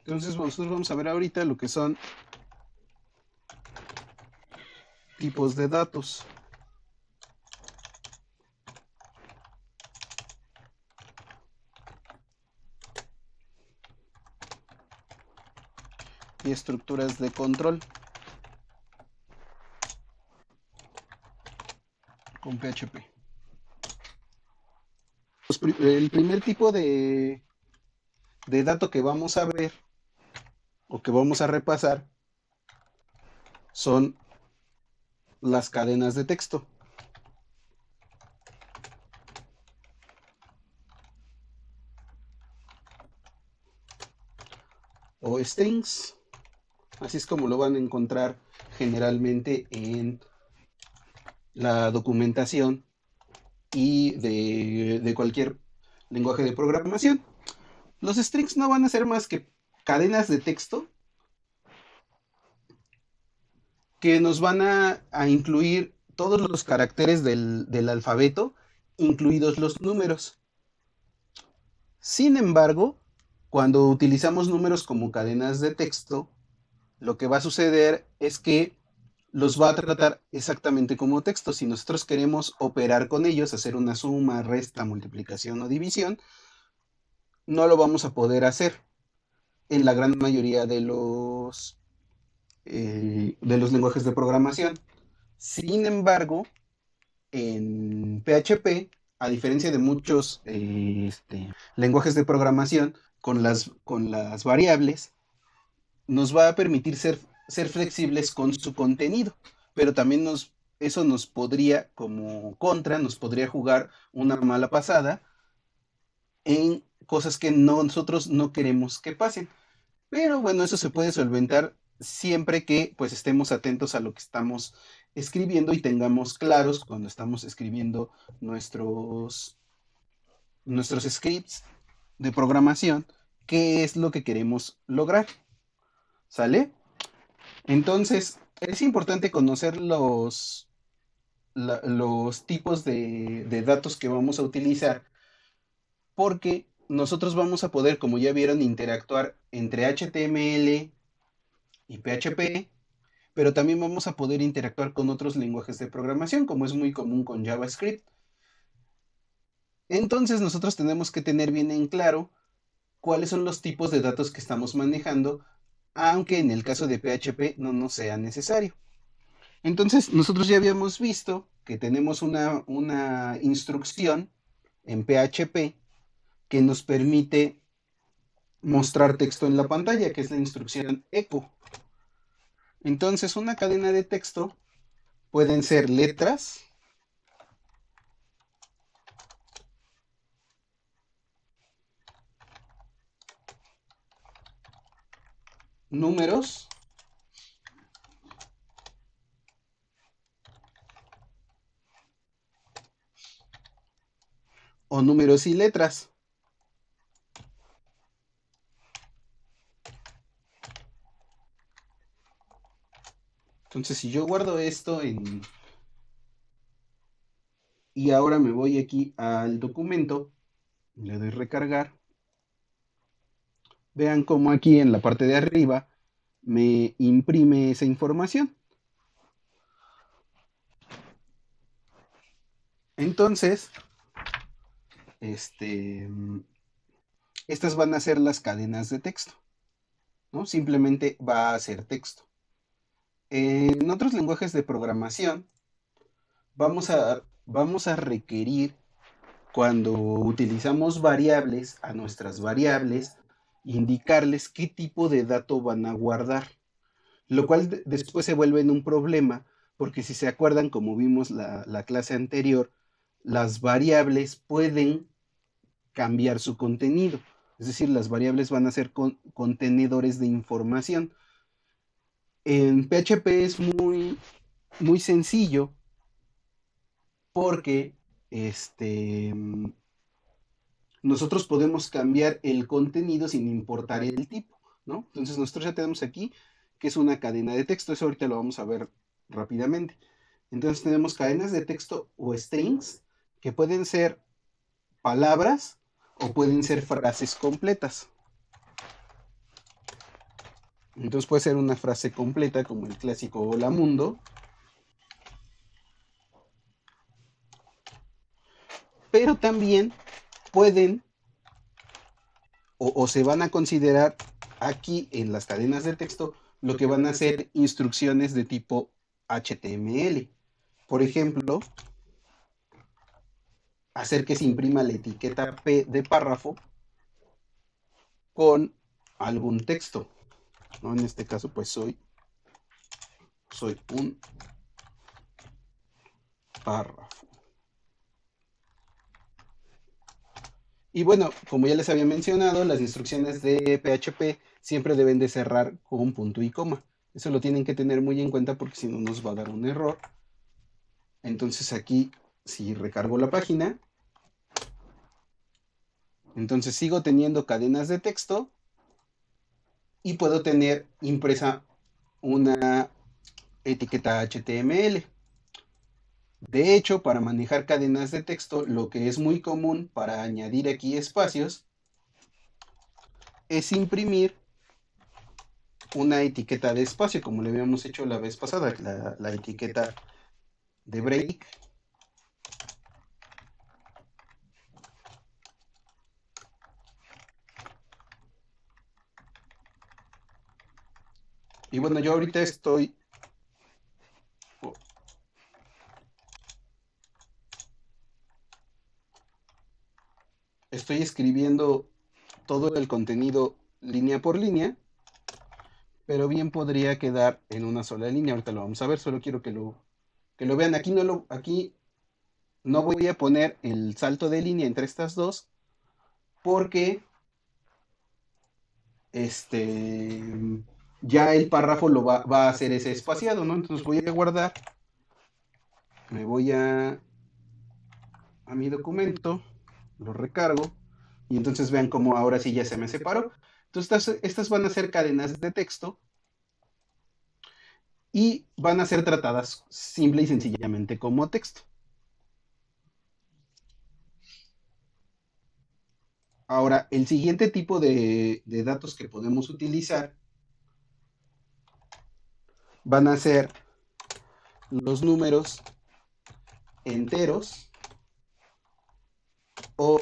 Entonces nosotros vamos a ver ahorita lo que son tipos de datos. Y estructuras de control con PHP. El primer tipo de dato que vamos a ver o que vamos a repasar son las cadenas de texto. O strings. Así es como lo van a encontrar generalmente en la documentación y de cualquier lenguaje de programación. Los strings no van a ser más que cadenas de texto que nos van a incluir todos los caracteres del alfabeto, incluidos los números. Sin embargo, cuando utilizamos números como cadenas de texto, lo que va a suceder es que los va a tratar exactamente como texto. Si nosotros queremos operar con ellos, hacer una suma, resta, multiplicación o división, no lo vamos a poder hacer en la gran mayoría de los lenguajes de programación. Sin embargo, en PHP, a diferencia de muchos lenguajes de programación, con las variables, nos va a permitir ser flexibles con su contenido, pero también eso nos podría, como contra, nos podría jugar una mala pasada en cosas que nosotros no queremos que pasen. Pero bueno, eso se puede solventar siempre que pues estemos atentos a lo que estamos escribiendo y tengamos claros cuando estamos escribiendo nuestros scripts de programación, qué es lo que queremos lograr. ¿Sale? Entonces, es importante conocer los tipos de datos que vamos a utilizar porque nosotros vamos a poder, como ya vieron, interactuar entre HTML y PHP, pero también vamos a poder interactuar con otros lenguajes de programación, como es muy común con JavaScript. Entonces, nosotros tenemos que tener bien en claro cuáles son los tipos de datos que estamos manejando, aunque en el caso de PHP no nos sea necesario. Entonces, nosotros ya habíamos visto que tenemos una instrucción en PHP que nos permite mostrar texto en la pantalla, que es la instrucción echo. Entonces, una cadena de texto pueden ser letras, números o números y letras. Entonces, si yo guardo esto y ahora me voy aquí al documento, le doy recargar, vean cómo aquí en la parte de arriba me imprime esa información. Entonces, estas van a ser las cadenas de texto, ¿no? Simplemente va a ser texto. En otros lenguajes de programación, vamos a requerir, cuando utilizamos variables, a nuestras variables, indicarles qué tipo de dato van a guardar, lo cual después se vuelve en un problema, porque si se acuerdan, como vimos la clase anterior, las variables pueden cambiar su contenido. Es decir, las variables van a ser contenedores de información. En PHP es muy, muy sencillo porque nosotros podemos cambiar el contenido sin importar el tipo, ¿no? Entonces nosotros ya tenemos aquí que es una cadena de texto. Eso ahorita lo vamos a ver rápidamente. Entonces tenemos cadenas de texto o strings que pueden ser palabras o pueden ser frases completas. Entonces puede ser una frase completa como el clásico hola mundo, pero también pueden o se van a considerar aquí en las cadenas de texto lo que van a ser instrucciones de tipo HTML. Por ejemplo, hacer que se imprima la etiqueta P de párrafo con algún texto, ¿no? En este caso, pues soy un párrafo. Y bueno, como ya les había mencionado, las instrucciones de PHP siempre deben de cerrar con punto y coma. Eso lo tienen que tener muy en cuenta porque si no nos va a dar un error. Entonces aquí, si recargo la página, entonces sigo teniendo cadenas de texto y puedo tener impresa una etiqueta HTML. De hecho, para manejar cadenas de texto, lo que es muy común para añadir aquí espacios es imprimir una etiqueta de espacio, como le habíamos hecho la vez pasada, la etiqueta de break. Y bueno, yo ahorita estoy escribiendo todo el contenido línea por línea, pero bien podría quedar en una sola línea. Ahorita lo vamos a ver, solo quiero que lo vean. Aquí no voy a poner el salto de línea entre estas dos porque ya el párrafo va a hacer ese espaciado, ¿no? Entonces voy a guardar, me voy a mi documento, lo recargo y entonces vean cómo ahora sí ya se me separó. Entonces estas van a ser cadenas de texto y van a ser tratadas simple y sencillamente como texto. Ahora, el siguiente tipo de datos que podemos utilizar van a ser los números enteros o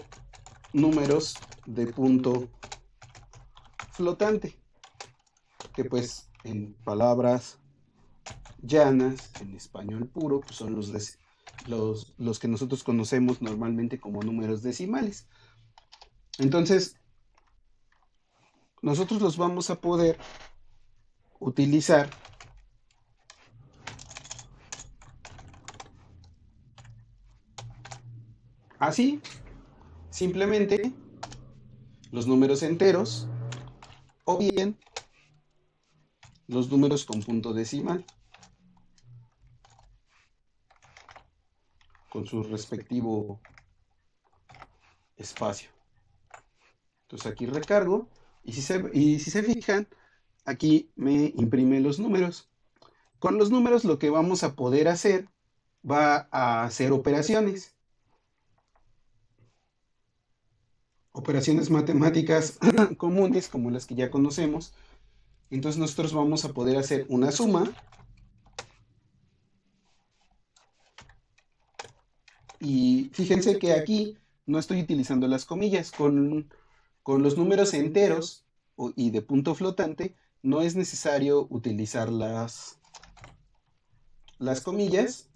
números de punto flotante, que pues en palabras llanas, en español puro, pues son los que nosotros conocemos normalmente como números decimales. Entonces, nosotros los vamos a poder utilizar así, simplemente los números enteros o bien los números con punto decimal, con su respectivo espacio. Entonces aquí recargo y si se fijan, aquí me imprime los números. Con los números lo que vamos a poder hacer va a hacer operaciones. Operaciones matemáticas comunes como las que ya conocemos. Entonces nosotros vamos a poder hacer una suma y fíjense que aquí no estoy utilizando las comillas. Con los números enteros y de punto flotante no es necesario utilizar las comillas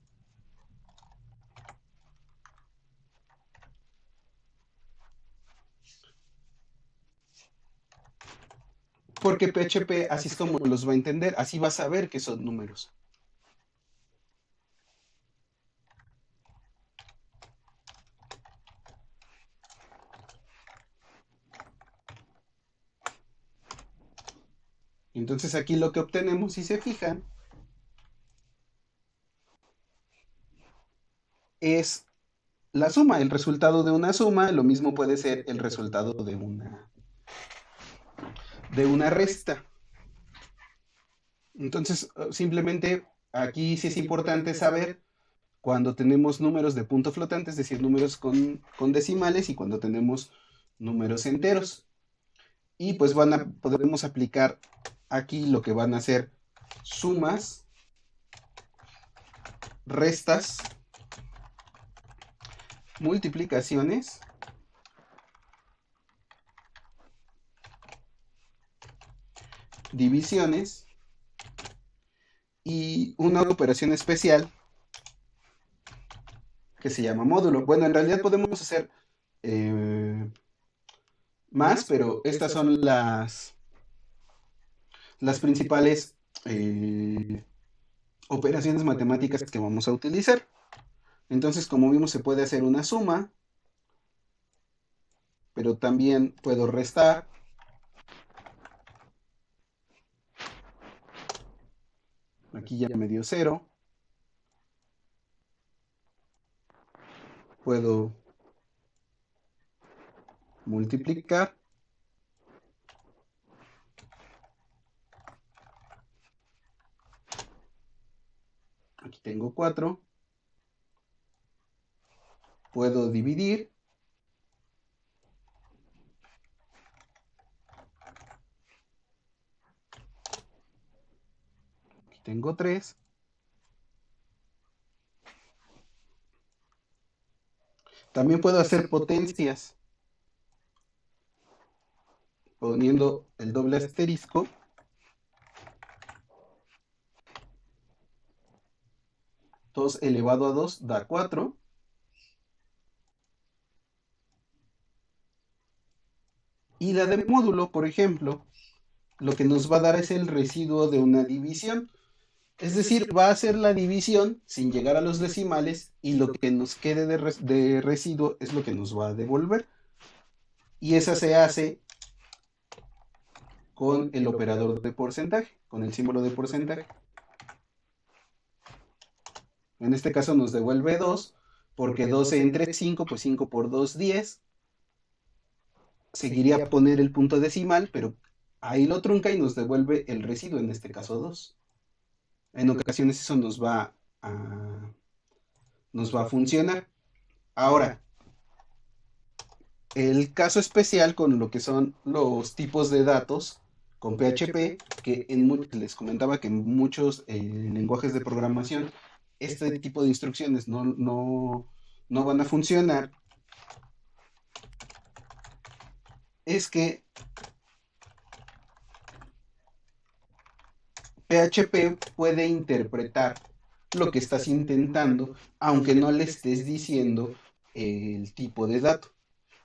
porque PHP así es como los va a entender, así va a saber que son números. Entonces aquí lo que obtenemos, si se fijan, es la suma, el resultado de una suma, lo mismo puede ser el resultado de una resta. Entonces, simplemente aquí sí es importante saber cuando tenemos números de punto flotante, es decir, números con decimales y cuando tenemos números enteros. Y pues podemos aplicar Aquí lo que van a hacer sumas, restas, multiplicaciones divisiones y una operación especial que se llama módulo. Bueno, en realidad podemos hacer más, pero estas son las principales operaciones matemáticas que vamos a utilizar. Entonces, como vimos, se puede hacer una suma, pero también puedo restar. Aquí ya me dio 0. Puedo multiplicar. Aquí tengo 4. Puedo dividir. Aquí tengo 3. También puedo hacer potencias poniendo el doble asterisco. Dos elevado a 2 da 4. Y la de módulo, por ejemplo, lo que nos va a dar es el residuo de una división. Es decir, va a ser la división sin llegar a los decimales y lo que nos quede de residuo es lo que nos va a devolver. Y esa se hace con el operador de porcentaje, con el símbolo de porcentaje. En este caso nos devuelve 2, porque 12 entre 5, pues 5 por 2, 10. Seguiría a poner el punto decimal, pero ahí lo trunca y nos devuelve el residuo, en este caso 2. En ocasiones eso nos va a funcionar. Ahora, el caso especial con lo que son los tipos de datos con PHP, que les comentaba que en muchos lenguajes de programación este tipo de instrucciones no van a funcionar, es que PHP puede interpretar lo que estás intentando, aunque no le estés diciendo el tipo de dato.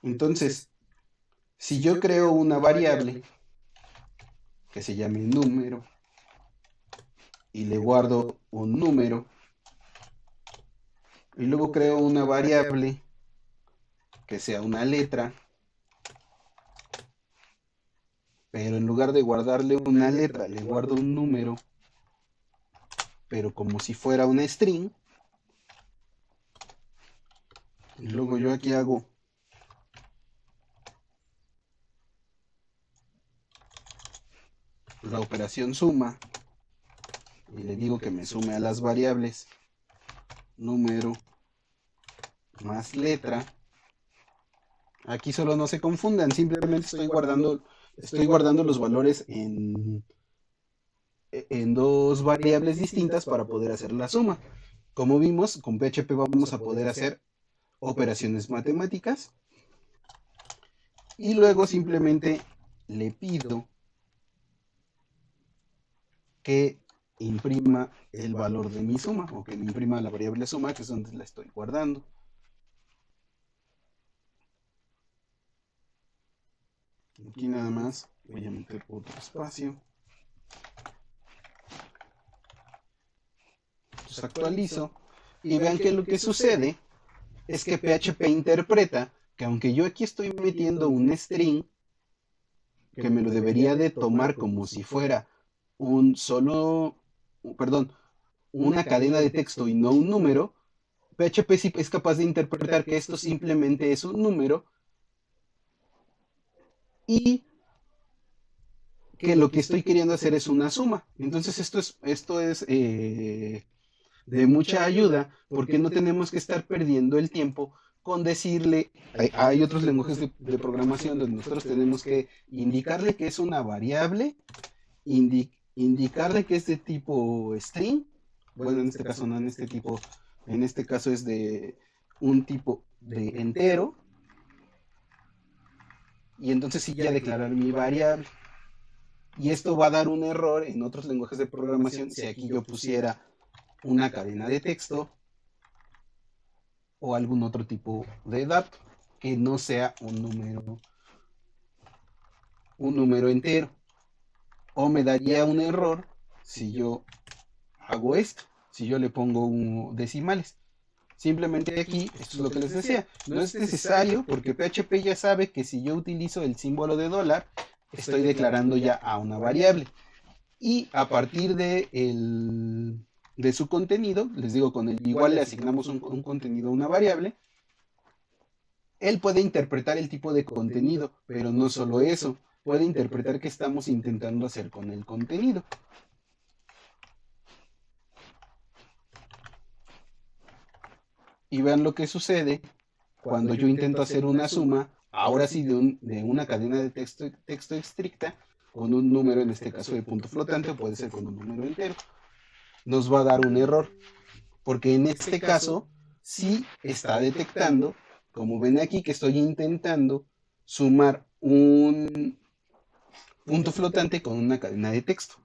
Entonces, si yo creo una variable que se llame número y le guardo un número, y luego creo una variable que sea una letra, pero en lugar de guardarle una letra, le guardo un número, pero como si fuera una string, y luego yo aquí hago la operación suma, y le digo que me sume a las variables número más letra. Aquí solo no se confundan, simplemente estoy guardando los valores en dos variables distintas para poder hacer la suma. Como vimos, con PHP vamos a poder hacer operaciones matemáticas y luego simplemente le pido que imprima el valor de mi suma, o que me imprima la variable suma, que es donde la estoy guardando. Aquí nada más voy a meter otro espacio. Entonces actualizo y vean que lo que sucede es que PHP interpreta que aunque yo aquí estoy metiendo un string, que me lo debería de tomar como si fuera una cadena de texto y no un número, PHP sí es capaz de interpretar que esto simplemente es un número y que lo que estoy queriendo hacer es una suma. Entonces esto es de mucha ayuda, porque no tenemos que estar perdiendo el tiempo con decirle, hay otros lenguajes de programación donde nosotros tenemos que indicarle que es una variable indicarle que es de tipo string. Bueno, en este caso no, en este tipo, en este caso es de un tipo de entero. Y entonces sí ya declarar mi variable. Y esto va a dar un error en otros lenguajes de programación si aquí yo pusiera una cadena de texto o algún otro tipo de dato que no sea un número entero. O me daría un error si yo hago esto, si yo le pongo decimales. Simplemente aquí, esto es lo que les decía, no es necesario porque PHP ya sabe que si yo utilizo el símbolo de dólar, estoy declarando ya a una variable. Y a partir de su contenido, les digo, con el igual le asignamos un contenido a una variable, él puede interpretar el tipo de contenido, pero no solo eso, puede interpretar qué estamos intentando hacer con el contenido. Y vean lo que sucede cuando yo intento hacer una suma, ahora sí de una cadena de texto estricta, con un número, en este caso de punto flotante, o puede ser con un número entero, nos va a dar un error, porque en este caso sí está detectando, como ven aquí, que estoy intentando sumar un punto flotante con una cadena de texto.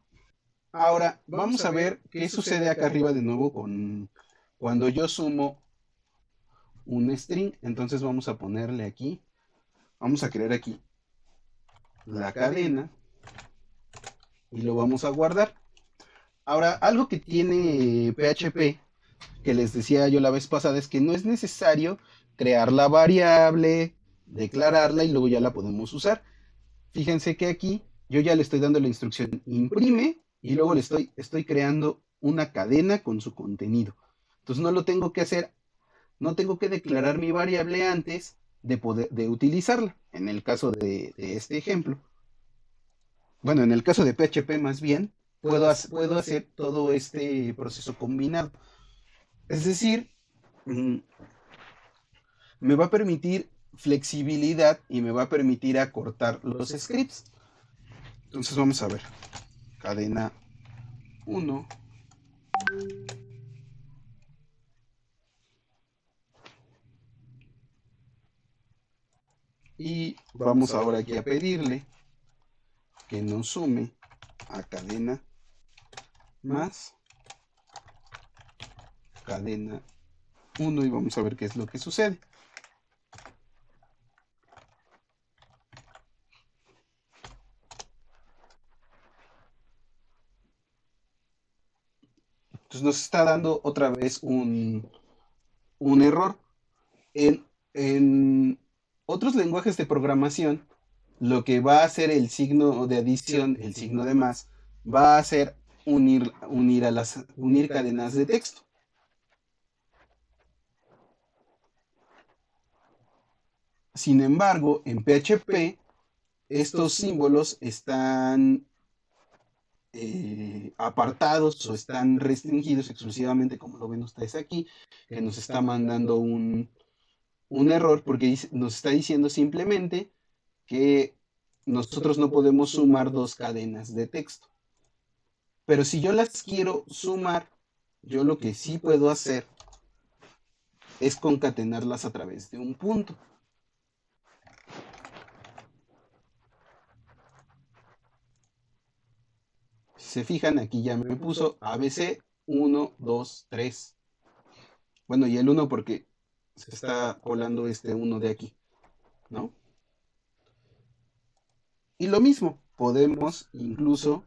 Ahora, vamos a ver qué sucede acá arriba de nuevo cuando yo sumo un string. Entonces vamos a ponerle aquí, vamos a crear aquí la cadena y lo vamos a guardar. Ahora, algo que tiene PHP, que les decía yo la vez pasada, es que no es necesario crear la variable, declararla y luego ya la podemos usar. Fíjense que aquí yo ya le estoy dando la instrucción imprime y luego estoy creando una cadena con su contenido. Entonces no lo tengo que hacer, no tengo que declarar mi variable antes de utilizarla. En el caso de este ejemplo, bueno, en el caso de PHP más bien, puedo hacer todo este proceso combinado. Es decir, mm, me va a permitir flexibilidad y me va a permitir acortar los scripts. Entonces vamos a ver. Cadena 1. Y vamos ahora aquí a pedirle que nos sume a cadena más cadena 1 y vamos a ver qué es lo que sucede. Entonces nos está dando otra vez un error. En otros lenguajes de programación, lo que va a hacer el signo de adición, el signo de más, va a ser unir cadenas de texto. Sin embargo, en PHP, estos símbolos están apartados o están restringidos exclusivamente, como lo ven ustedes aquí, que nos está mandando un error porque nos está diciendo simplemente que nosotros no podemos sumar dos cadenas de texto. Pero si yo las quiero sumar, yo lo que sí puedo hacer es concatenarlas a través de un punto. Si se fijan, aquí ya me puso ABC 1, 2, 3. Bueno, y el 1 porque se está colando este 1 de aquí, ¿no? Y lo mismo, podemos incluso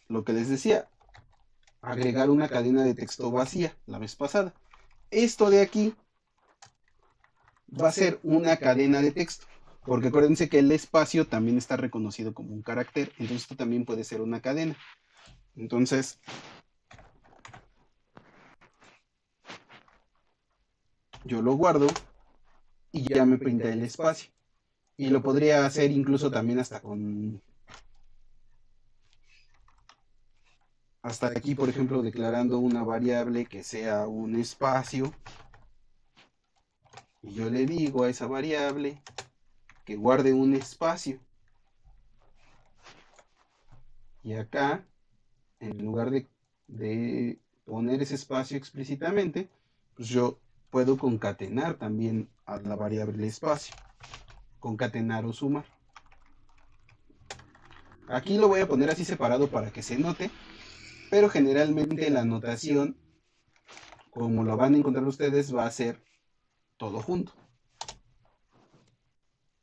lo que les decía, agregar una cadena de texto vacía la vez pasada. Esto de aquí va a ser una cadena de texto, porque acuérdense que el espacio también está reconocido como un carácter, entonces esto también puede ser una cadena. Entonces, yo lo guardo y ya me printa el espacio. Y lo podría hacer incluso también hasta aquí, por ejemplo, declarando una variable que sea un espacio. Y yo le digo a esa variable que guarde un espacio. Y acá, en lugar de poner ese espacio explícitamente, pues yo puedo concatenar también a la variable espacio. Concatenar o sumar. Aquí lo voy a poner así separado para que se note, pero generalmente la notación, como lo van a encontrar ustedes, va a ser todo junto.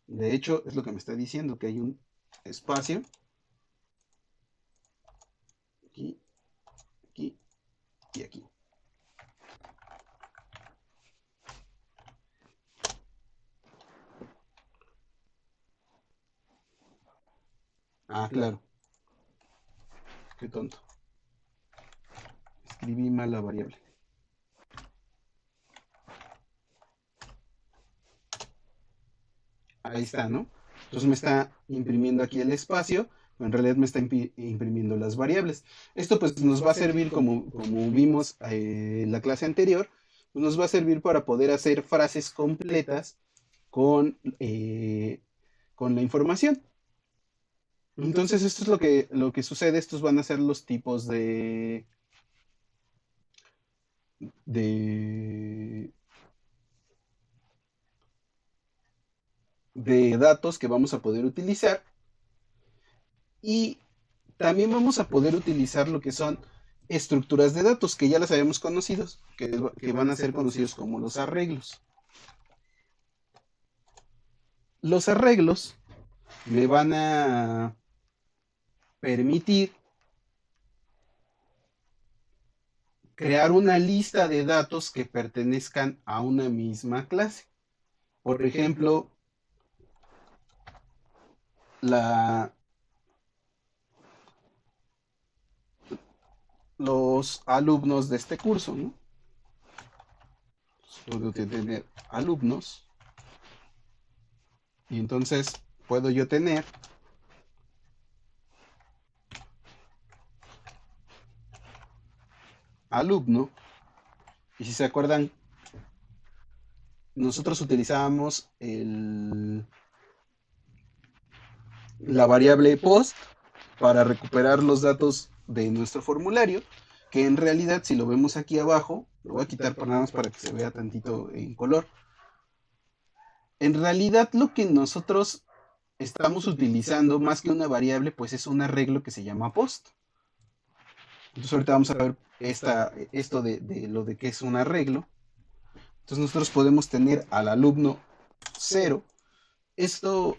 De hecho, es lo que me está diciendo, que hay un espacio aquí, aquí y aquí. Ah, claro. Qué tonto. Escribí mal la variable. Ahí está, ¿no? Entonces me está imprimiendo aquí el espacio, pero en realidad me está imprimiendo las variables. Esto pues nos va a servir, como vimos en la clase anterior, pues nos va a servir para poder hacer frases completas con la información. Entonces esto es lo que sucede, estos van a ser los tipos de, de datos que vamos a poder utilizar. Y también vamos a poder utilizar lo que son estructuras de datos, que ya las habíamos conocido, que van a ser conocidos como los arreglos. Los arreglos me van a permitir crear una lista de datos que pertenezcan a una misma clase. Por ejemplo, la, los alumnos de este curso, ¿no? Puedo tener alumnos y entonces puedo yo tener alumno, y si se acuerdan, nosotros utilizábamos la variable post para recuperar los datos de nuestro formulario, que en realidad, si lo vemos aquí abajo, lo voy a quitar nada más para que se vea tantito en color. En realidad, lo que nosotros estamos utilizando más que una variable, pues es un arreglo que se llama post. Entonces ahorita vamos a ver esto de lo de que es un arreglo. Entonces nosotros podemos tener al alumno 0. Esto,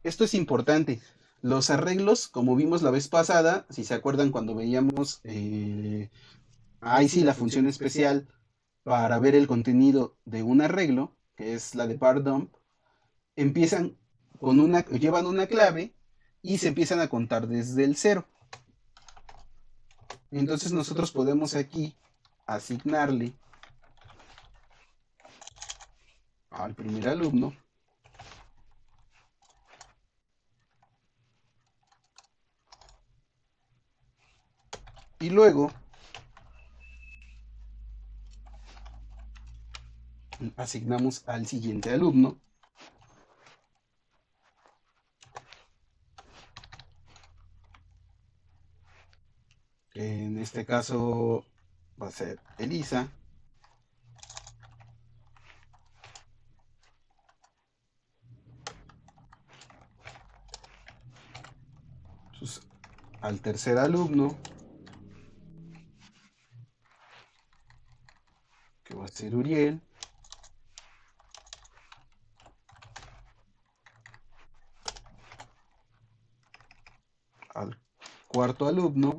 esto es importante. Los arreglos, como vimos la vez pasada, si se acuerdan cuando veíamos ahí sí la función especial para ver el contenido de un arreglo, que es la de pardump, empiezan llevan una clave y se empiezan a contar desde el 0. Entonces nosotros podemos aquí asignarle al primer alumno y luego asignamos al siguiente alumno, que en este caso va a ser Elisa. Entonces, al tercer alumno, que va a ser Uriel. Al cuarto alumno,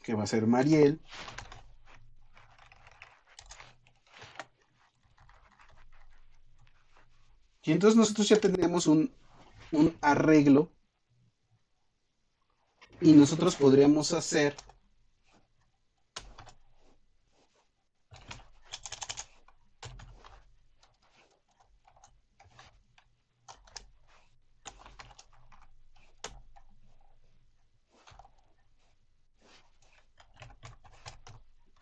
que va a ser Mariel. Y entonces nosotros ya tenemos un arreglo y nosotros podríamos hacer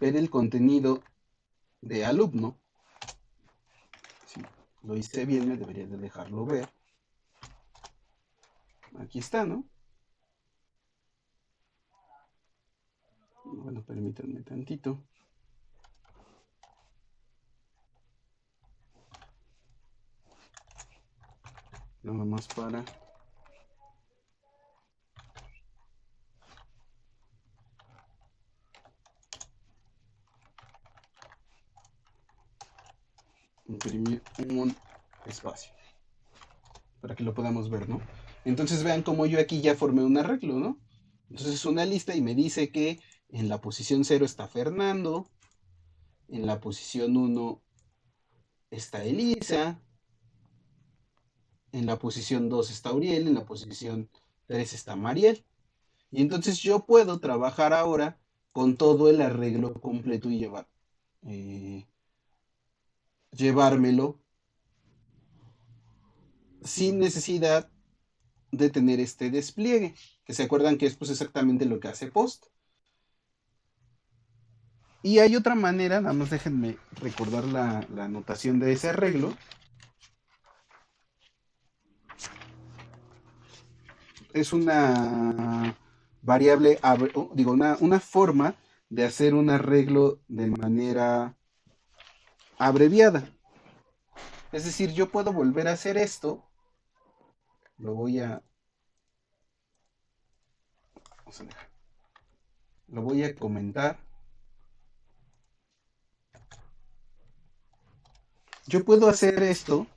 ver el contenido de alumno lo hice bien, me debería de dejarlo ver. Aquí está, ¿no? Bueno, permítanme tantito. Nada más para... imprimir un espacio para que lo podamos ver, ¿no? Entonces vean cómo yo aquí ya formé un arreglo, ¿no? Entonces es una lista y me dice que en la posición 0 está Fernando, en la posición 1 está Elisa, en la posición 2 está Uriel, en la posición 3 está Mariel. Y entonces yo puedo trabajar ahora con todo el arreglo completo y llevármelo sin necesidad de tener este despliegue, que se acuerdan que es pues exactamente lo que hace Post. Y hay otra manera, nada más déjenme recordar la notación de ese arreglo. Es una variable, digo, una forma de hacer un arreglo de manera abreviada. Es decir, yo puedo volver a hacer esto. Lo voy a... Vamos a dejar. Lo voy a comentar. Yo puedo hacer esto.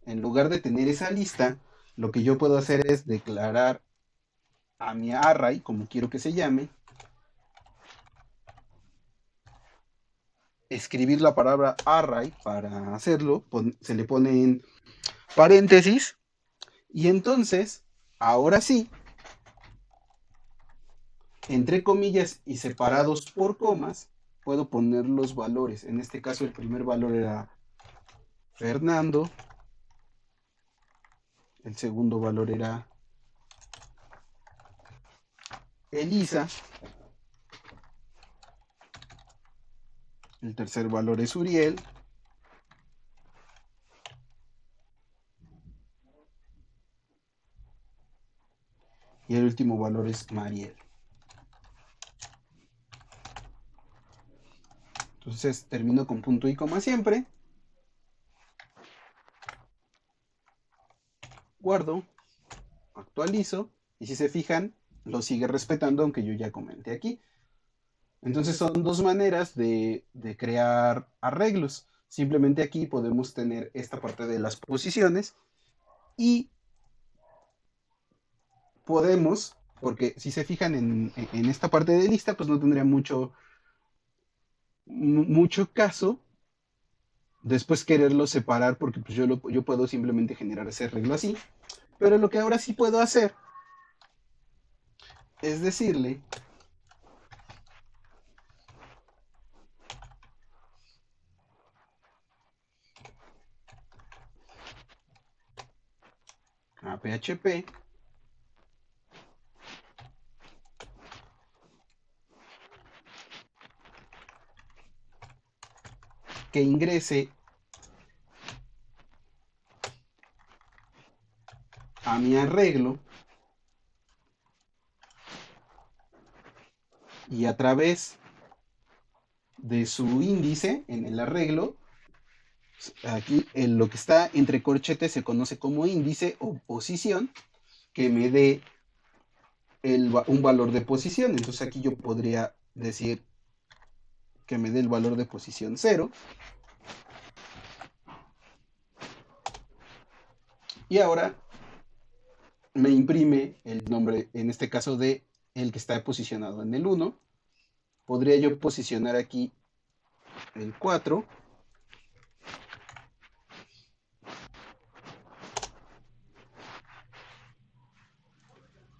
En lugar de tener esa lista, lo que yo puedo hacer es declarar a mi array, como quiero que se llame, escribir la palabra array para hacerlo, se le pone en paréntesis, y entonces, ahora sí, entre comillas y separados por comas, puedo poner los valores. En este caso el primer valor era Fernando, el segundo valor era Elisa, el tercer valor es Uriel, y el último valor es Mariel. Entonces termino con punto y coma siempre. Guardo, actualizo, y si se fijan, lo sigue respetando, aunque yo ya comenté aquí. Entonces son dos maneras de crear arreglos. Simplemente aquí podemos tener esta parte de las posiciones y podemos, porque si se fijan en esta parte de lista, pues no tendría mucho caso después quererlo separar, porque pues yo puedo simplemente generar ese arreglo así. Pero lo que ahora sí puedo hacer es decirle a PHP que ingrese a mi arreglo y a través de su índice en el arreglo, aquí en lo que está entre corchetes se conoce como índice o posición, que me dé un valor de posición. Entonces aquí yo podría decir que me dé el valor de posición 0. Y ahora me imprime el nombre, en este caso de el que está posicionado en el 1. Podría yo posicionar aquí el 4.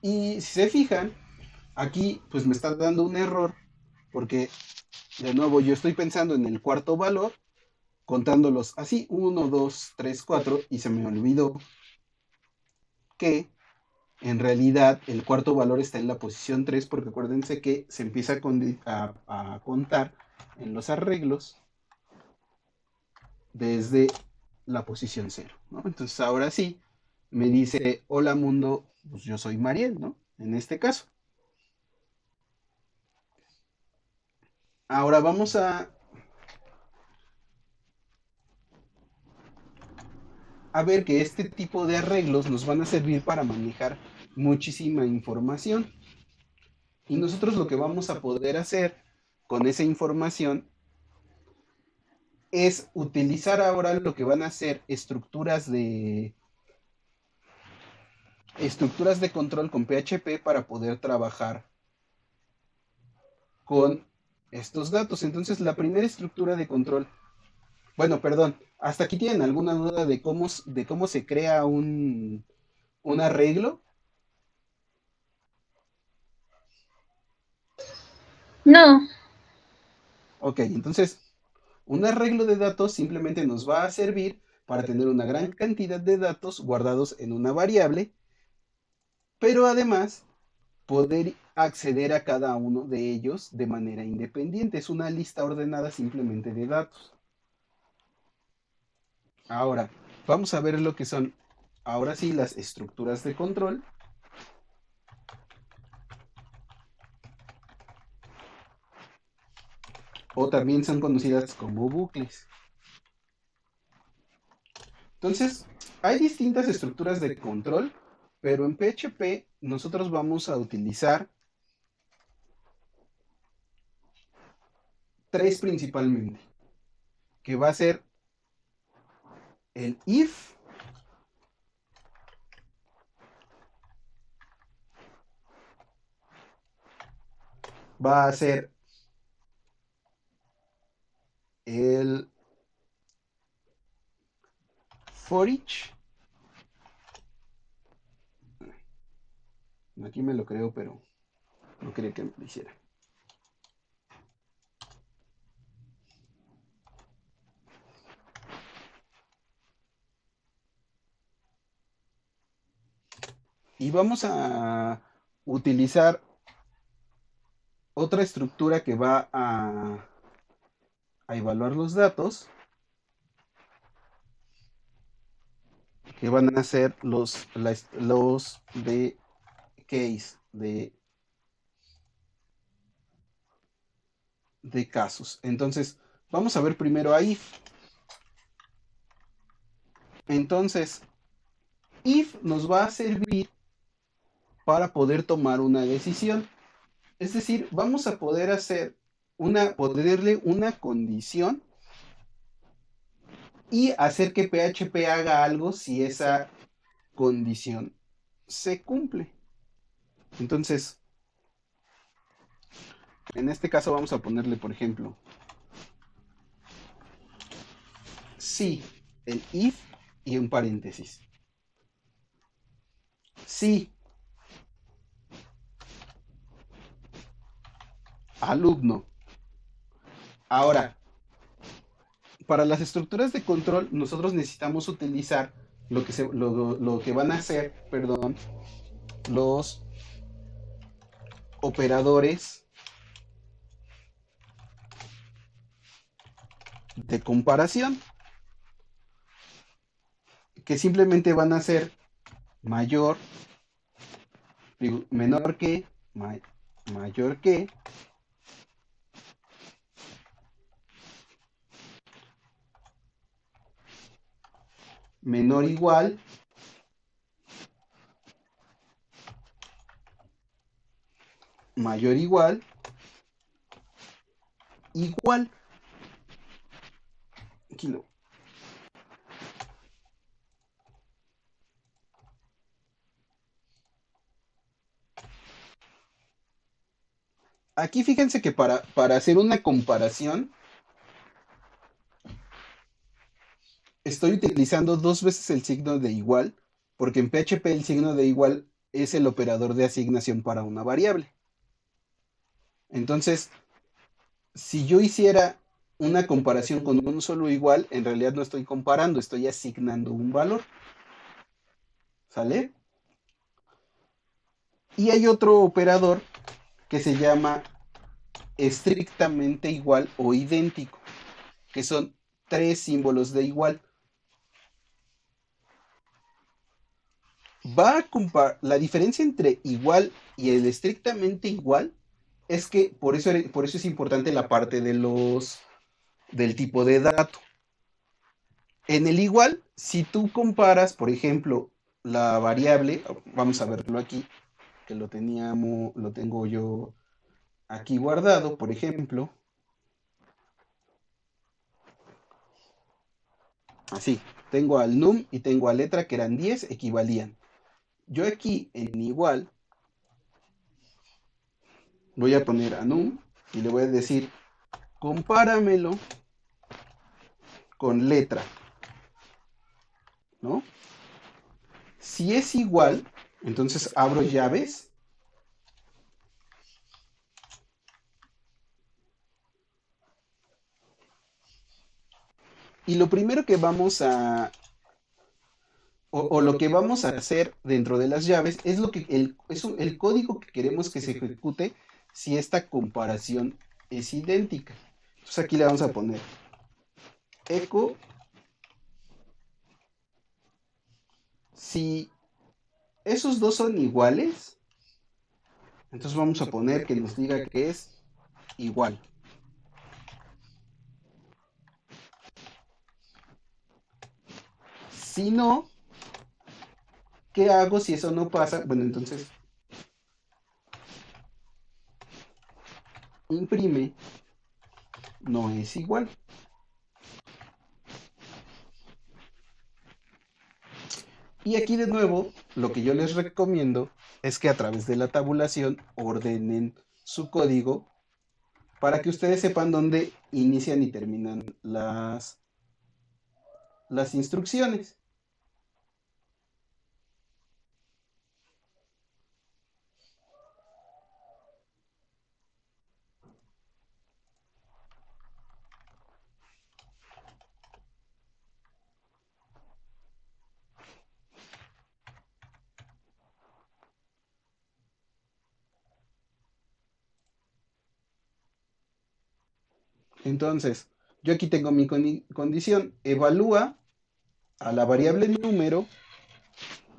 Y si se fijan, aquí pues me está dando un error porque de nuevo yo estoy pensando en el cuarto valor, contándolos así, 1, 2, 3, 4, y se me olvidó que en realidad el cuarto valor está en la posición 3, porque acuérdense que se empieza a contar en los arreglos desde la posición 0, ¿no? Entonces ahora sí, me dice, hola mundo, pues yo soy Mariel, ¿no? En este caso. Ahora vamos a ver que este tipo de arreglos nos van a servir para manejar muchísima información. Y nosotros lo que vamos a poder hacer con esa información es utilizar ahora lo que van a ser estructuras de control con PHP para poder trabajar con estos datos. Entonces, la primera estructura de control, bueno, perdón, ¿hasta aquí tienen alguna duda de cómo se crea un arreglo? No, Ok, entonces, un arreglo de datos simplemente nos va a servir para tener una gran cantidad de datos guardados en una variable, pero además poder acceder a cada uno de ellos de manera independiente. Es una lista ordenada simplemente de datos. Ahora, vamos a ver lo que son, ahora sí, las estructuras de control. O también son conocidas como bucles. Entonces, hay distintas estructuras de control, pero en PHP nosotros vamos a utilizar tres principalmente, que va a ser el if, va a ser el for each, aquí me lo creo, pero no quería que me lo hiciera. Y vamos a utilizar otra estructura que va a evaluar los datos, que van a ser los de case, de casos. Entonces, vamos a ver primero a if. Entonces, if nos va a servir para poder tomar una decisión. Es decir, vamos a poder poderle una condición y hacer que PHP haga algo si esa condición se cumple. Entonces, en este caso vamos a ponerle, por ejemplo, si el if y un paréntesis. Si alumno. Ahora, para las estructuras de control, nosotros necesitamos utilizar lo que van a ser, perdón, los operadores de comparación, que simplemente van a ser mayor, menor que, mayor que, menor igual, mayor igual, igual. Aquí lo, aquí fíjense que para hacer una comparación, estoy utilizando dos veces el signo de igual, porque en PHP el signo de igual es el operador de asignación para una variable. Entonces, si yo hiciera una comparación con un solo igual, en realidad no estoy comparando, estoy asignando un valor. ¿Sale? Y hay otro operador que se llama estrictamente igual o idéntico, que son tres símbolos de igual. La diferencia entre igual y el estrictamente igual es que por eso es importante la parte del tipo de dato. En el igual, si tú comparas, por ejemplo, la variable, vamos a verlo aquí, que lo tengo yo aquí guardado, por ejemplo, así, tengo al num y tengo a letra que eran 10, equivalían. Yo aquí en igual voy a poner a num y le voy a decir, compáramelo con letra, ¿no? Si es igual, entonces abro llaves y lo primero que vamos a, o lo que vamos a hacer dentro de las llaves es el código que queremos que se ejecute si esta comparación es idéntica. Entonces aquí le vamos a poner echo si esos dos son iguales, entonces vamos a poner que nos diga que es igual. Si no, ¿qué hago si eso no pasa? Bueno, entonces imprime no es igual. Y aquí de nuevo, lo que yo les recomiendo es que a través de la tabulación ordenen su código para que ustedes sepan dónde inician y terminan las instrucciones. Entonces, yo aquí tengo mi condición. Evalúa a la variable número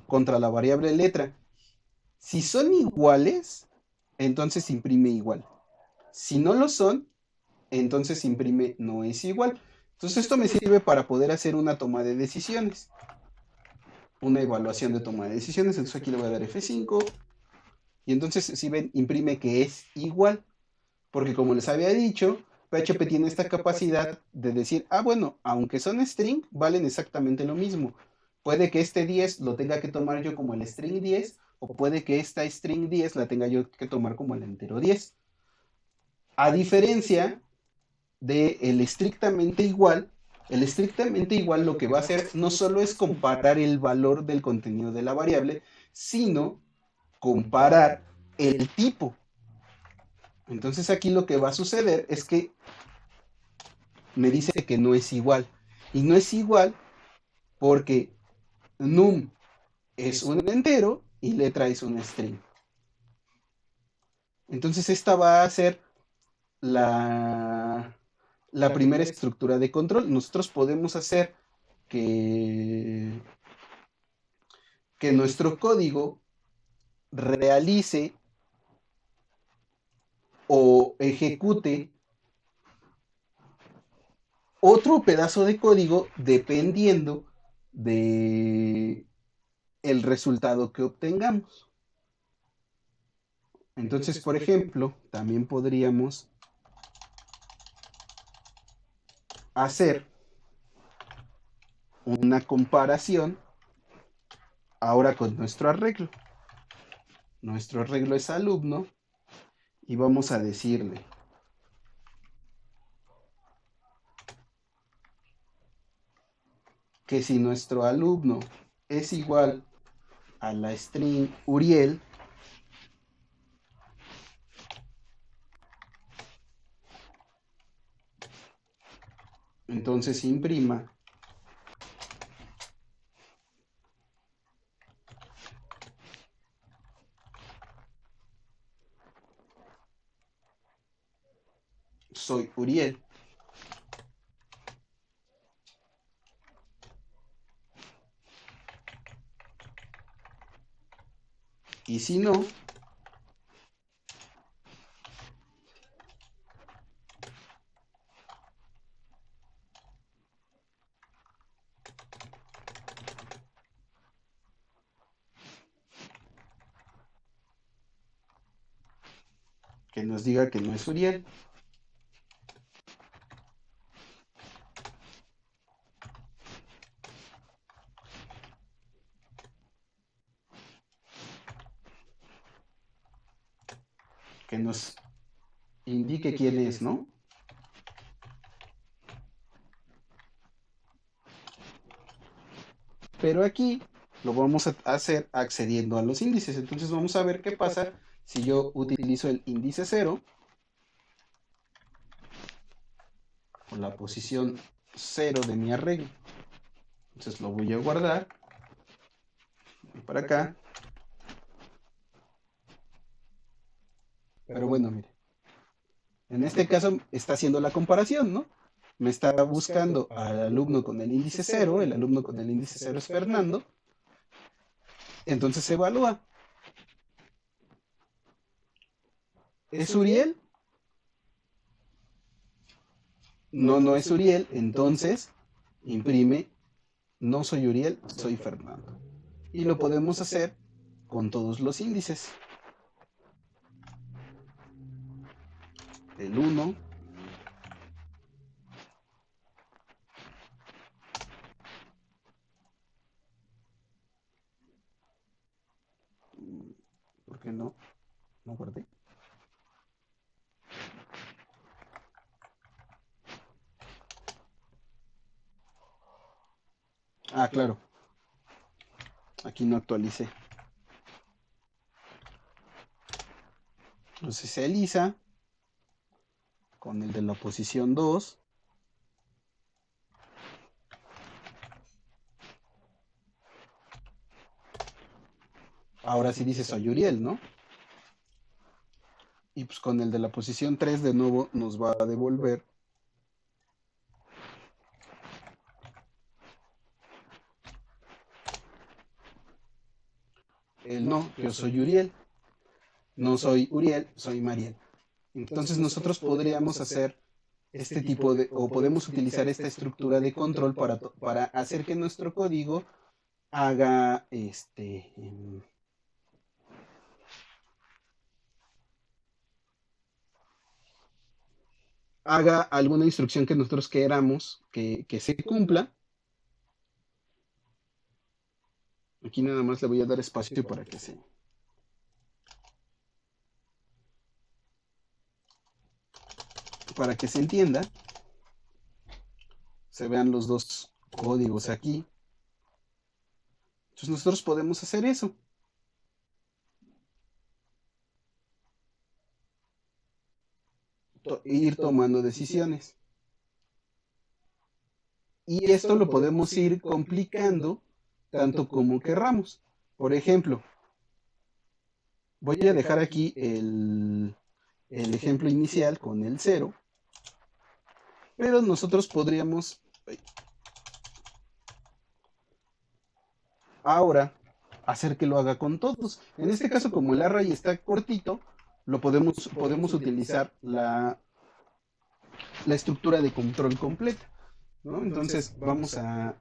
contra la variable letra. Si son iguales, entonces imprime igual. Si no lo son, entonces imprime no es igual. Entonces esto me sirve para poder hacer una toma de decisiones, una evaluación de toma de decisiones. Entonces aquí le voy a dar F5 y entonces si ven, imprime que es igual, porque como les había dicho, PHP tiene esta capacidad de decir, ah, bueno, aunque son string, valen exactamente lo mismo. Puede que este 10 lo tenga que tomar yo como el string 10, o puede que esta string 10 la tenga yo que tomar como el entero 10. A diferencia de el estrictamente igual lo que va a hacer no solo es comparar el valor del contenido de la variable, sino comparar el tipo. Entonces aquí lo que va a suceder es que me dice que no es igual. Y no es igual porque num es un entero y letra es un string. Entonces esta va a ser la, la primera estructura de control. Nosotros podemos hacer que, que nuestro código realice o ejecute otro pedazo de código dependiendo de el resultado que obtengamos. Entonces, por ejemplo, también podríamos hacer una comparación ahora con nuestro arreglo. Nuestro arreglo es alumno y vamos a decirle que si nuestro alumno es igual a la string Uriel, entonces imprima soy Uriel. Y si no, que nos diga que no es Uriel. Que nos indique quién es, ¿no? Pero aquí lo vamos a hacer accediendo a los índices. Entonces vamos a ver qué pasa si yo utilizo el índice 0 o la posición 0 de mi arreglo. Entonces lo voy a guardar para acá. Pero bueno, mire. En este caso está haciendo la comparación, ¿no? Me está buscando al alumno con el índice 0, el alumno con el índice 0 es Fernando, entonces se evalúa. ¿Es Uriel? No, no es Uriel, entonces imprime, no soy Uriel, soy Fernando. Y lo podemos hacer con todos los índices. El 1, ¿por qué no? No guardé. Ah, claro. Aquí no actualicé. Entonces se elisa con el de la posición 2. Ahora sí dice soy Uriel, ¿no? Y pues con el de la posición 3 de nuevo nos va a devolver el no, yo soy Uriel. No soy Uriel, soy Mariel. Entonces nosotros podríamos hacer este tipo de, o podemos utilizar esta estructura de control para hacer que nuestro código haga haga alguna instrucción que nosotros queramos que se cumpla. Aquí nada más le voy a dar espacio para que se entienda, se vean los dos códigos aquí. Entonces nosotros podemos hacer eso. Ir tomando decisiones. Y esto lo podemos ir complicando tanto como querramos. Por ejemplo, voy a dejar aquí el ejemplo inicial con el 0, pero nosotros podríamos ahora hacer que lo haga con todos. En este caso, como el array está cortito, podemos utilizar la estructura de control completa, ¿no? Entonces vamos a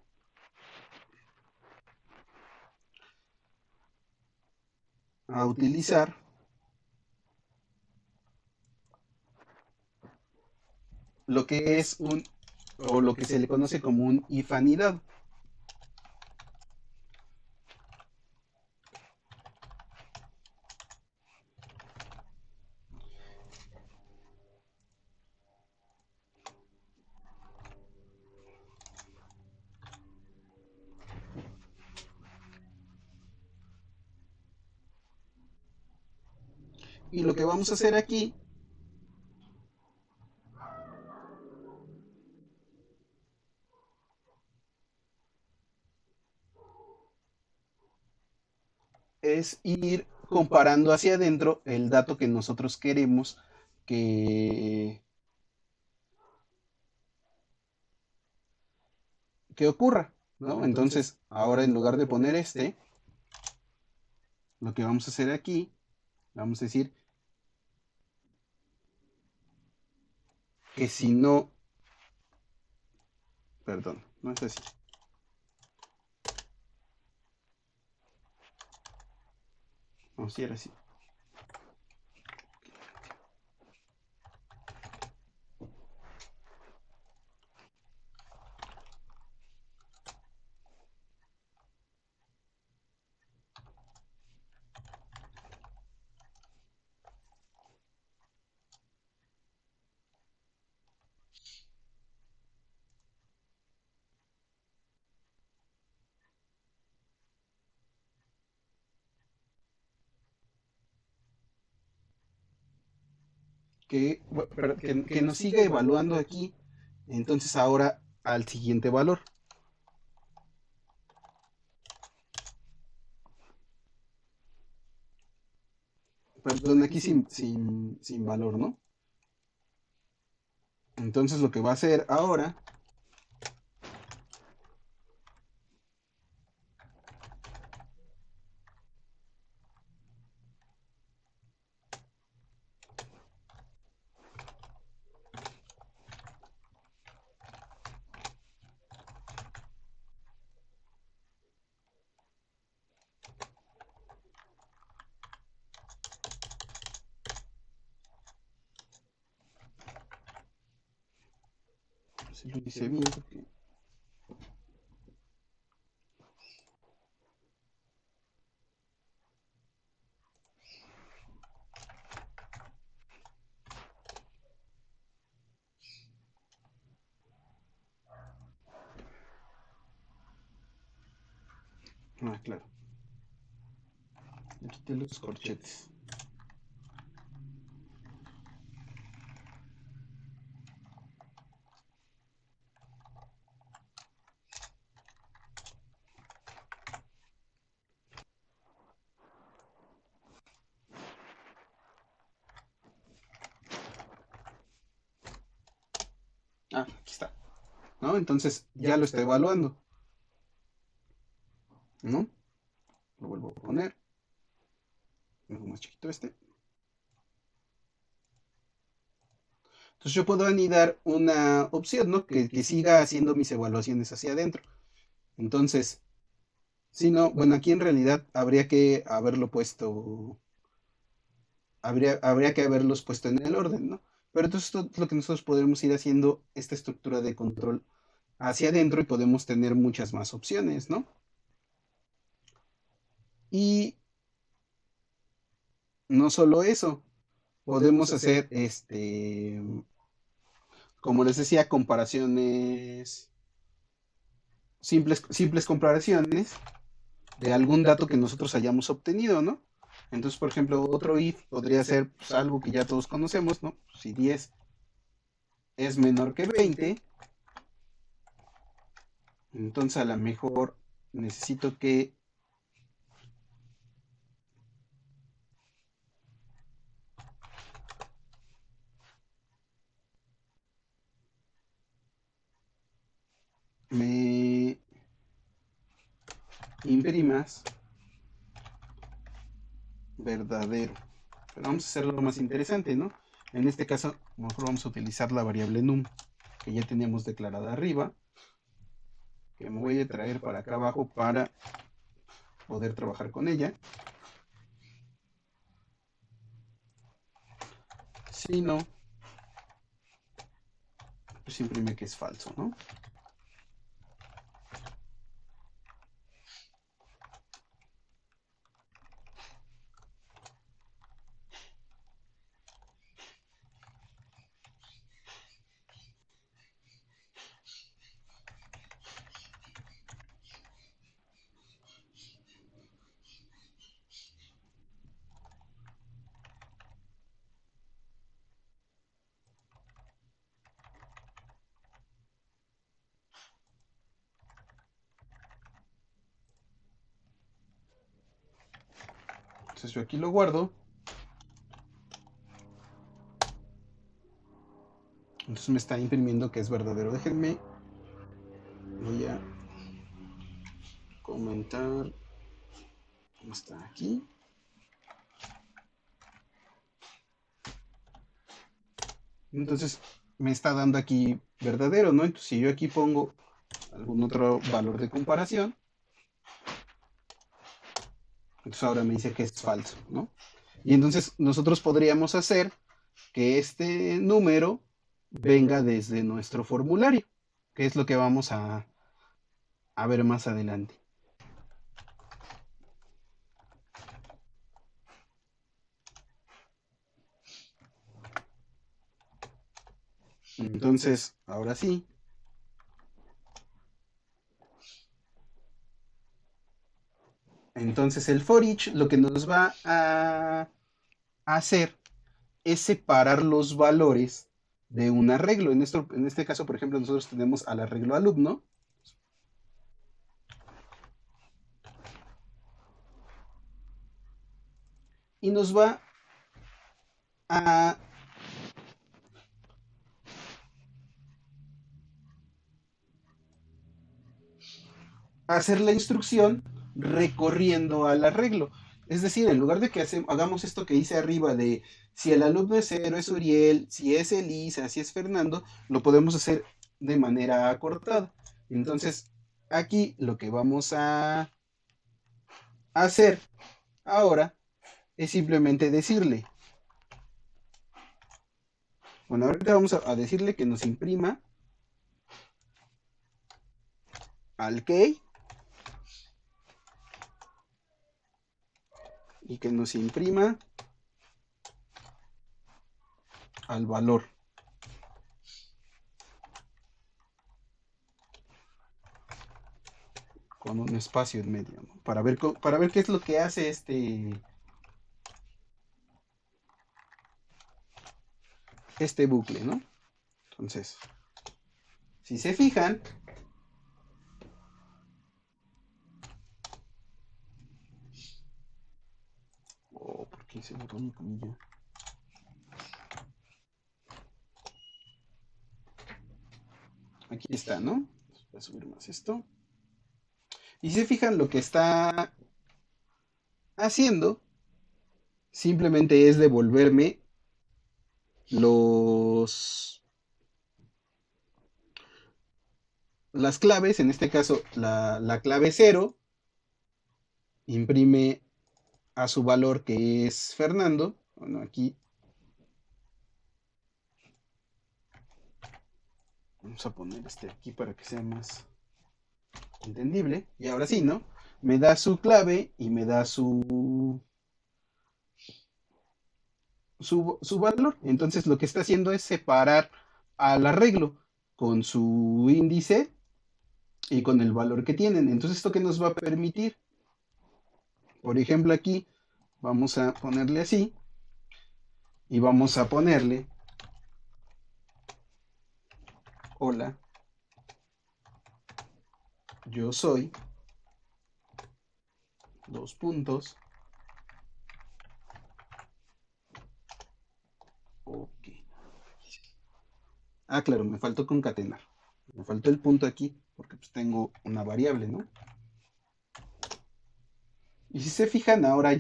utilizar lo que es o lo que se le conoce como un if anidado. Y lo que vamos a hacer aquí es ir comparando hacia adentro el dato que nosotros queremos que, que ocurra, ¿no? Entonces, ahora en lugar de poner lo que vamos a hacer aquí, vamos a decir que si no, perdón, no es así. Vamos a ir así. Que nos siga evaluando aquí, entonces ahora al siguiente valor. Perdón, aquí sin valor, ¿no? Entonces lo que va a hacer ahora si lo hice bien. Porque... Ah, claro. Le quité los corchetes. Ah, aquí está. ¿No? Entonces ya lo está evaluando. ¿No? Lo vuelvo a poner. Me hago más chiquito este. Entonces yo puedo anidar una opción, ¿no? Que siga haciendo mis evaluaciones hacia adentro. Entonces, si no, bueno, aquí en realidad habría que haberlo puesto, habría que haberlos puesto en el orden, ¿no? Pero entonces esto es lo que nosotros podremos ir haciendo esta estructura de control hacia adentro y podemos tener muchas más opciones, ¿no? Y no solo eso, podemos hacer, como les decía, comparaciones, simples comparaciones de algún dato que nosotros hayamos obtenido, ¿no? Entonces, por ejemplo, otro if podría ser pues, algo que ya todos conocemos, ¿no? Si 10 es menor que 20, entonces a lo mejor necesito que me imprimas verdadero. Pero vamos a hacerlo más interesante, ¿no? En este caso, a lo mejor vamos a utilizar la variable num que ya teníamos declarada arriba, que me voy a traer para acá abajo para poder trabajar con ella. Si no, pues imprime que es falso, ¿no? Entonces yo aquí lo guardo. Entonces me está imprimiendo que es verdadero. Déjenme, voy a comentar. ¿Cómo está aquí? Entonces me está dando aquí verdadero, ¿no? Entonces si yo aquí pongo algún otro valor de comparación, entonces ahora me dice que es falso, ¿no? Y entonces nosotros podríamos hacer que este número venga desde nuestro formulario, que es lo que vamos a ver más adelante. Entonces, ahora sí. Entonces el for each lo que nos va a hacer es separar los valores de un arreglo. En este caso, por ejemplo, nosotros tenemos al arreglo alumno y nos va a hacer la instrucción recorriendo al arreglo. Es decir, en lugar de que hagamos esto que hice arriba de si el alumno es cero, es Uriel, si es Elisa, si es Fernando, lo podemos hacer de manera acortada. Entonces, aquí lo que vamos a hacer ahora es simplemente decirle, bueno, ahorita vamos a decirle que nos imprima al key y que nos imprima al valor con un espacio en medio, ¿no? Para ver qué es lo que hace este bucle, ¿no? Entonces, si se fijan, oh, ¿por qué se borró mi comilla? Aquí está, ¿no? Voy a subir más esto. Y si se fijan, lo que está haciendo simplemente es devolverme los las claves, en este caso la clave 0, imprime a su valor que es Fernando. Bueno, aquí vamos a poner este aquí para que sea más entendible. Y ahora sí, ¿no? Me da su clave y me da su valor. Entonces lo que está haciendo es separar al arreglo con su índice y con el valor que tienen. Entonces, ¿esto qué nos va a permitir? Por ejemplo, aquí vamos a ponerle así y vamos a ponerle hola, yo soy, dos puntos, ok. Ah, claro, me faltó concatenar. Me faltó el punto aquí porque pues tengo una variable, ¿no? Y si se fijan, ahora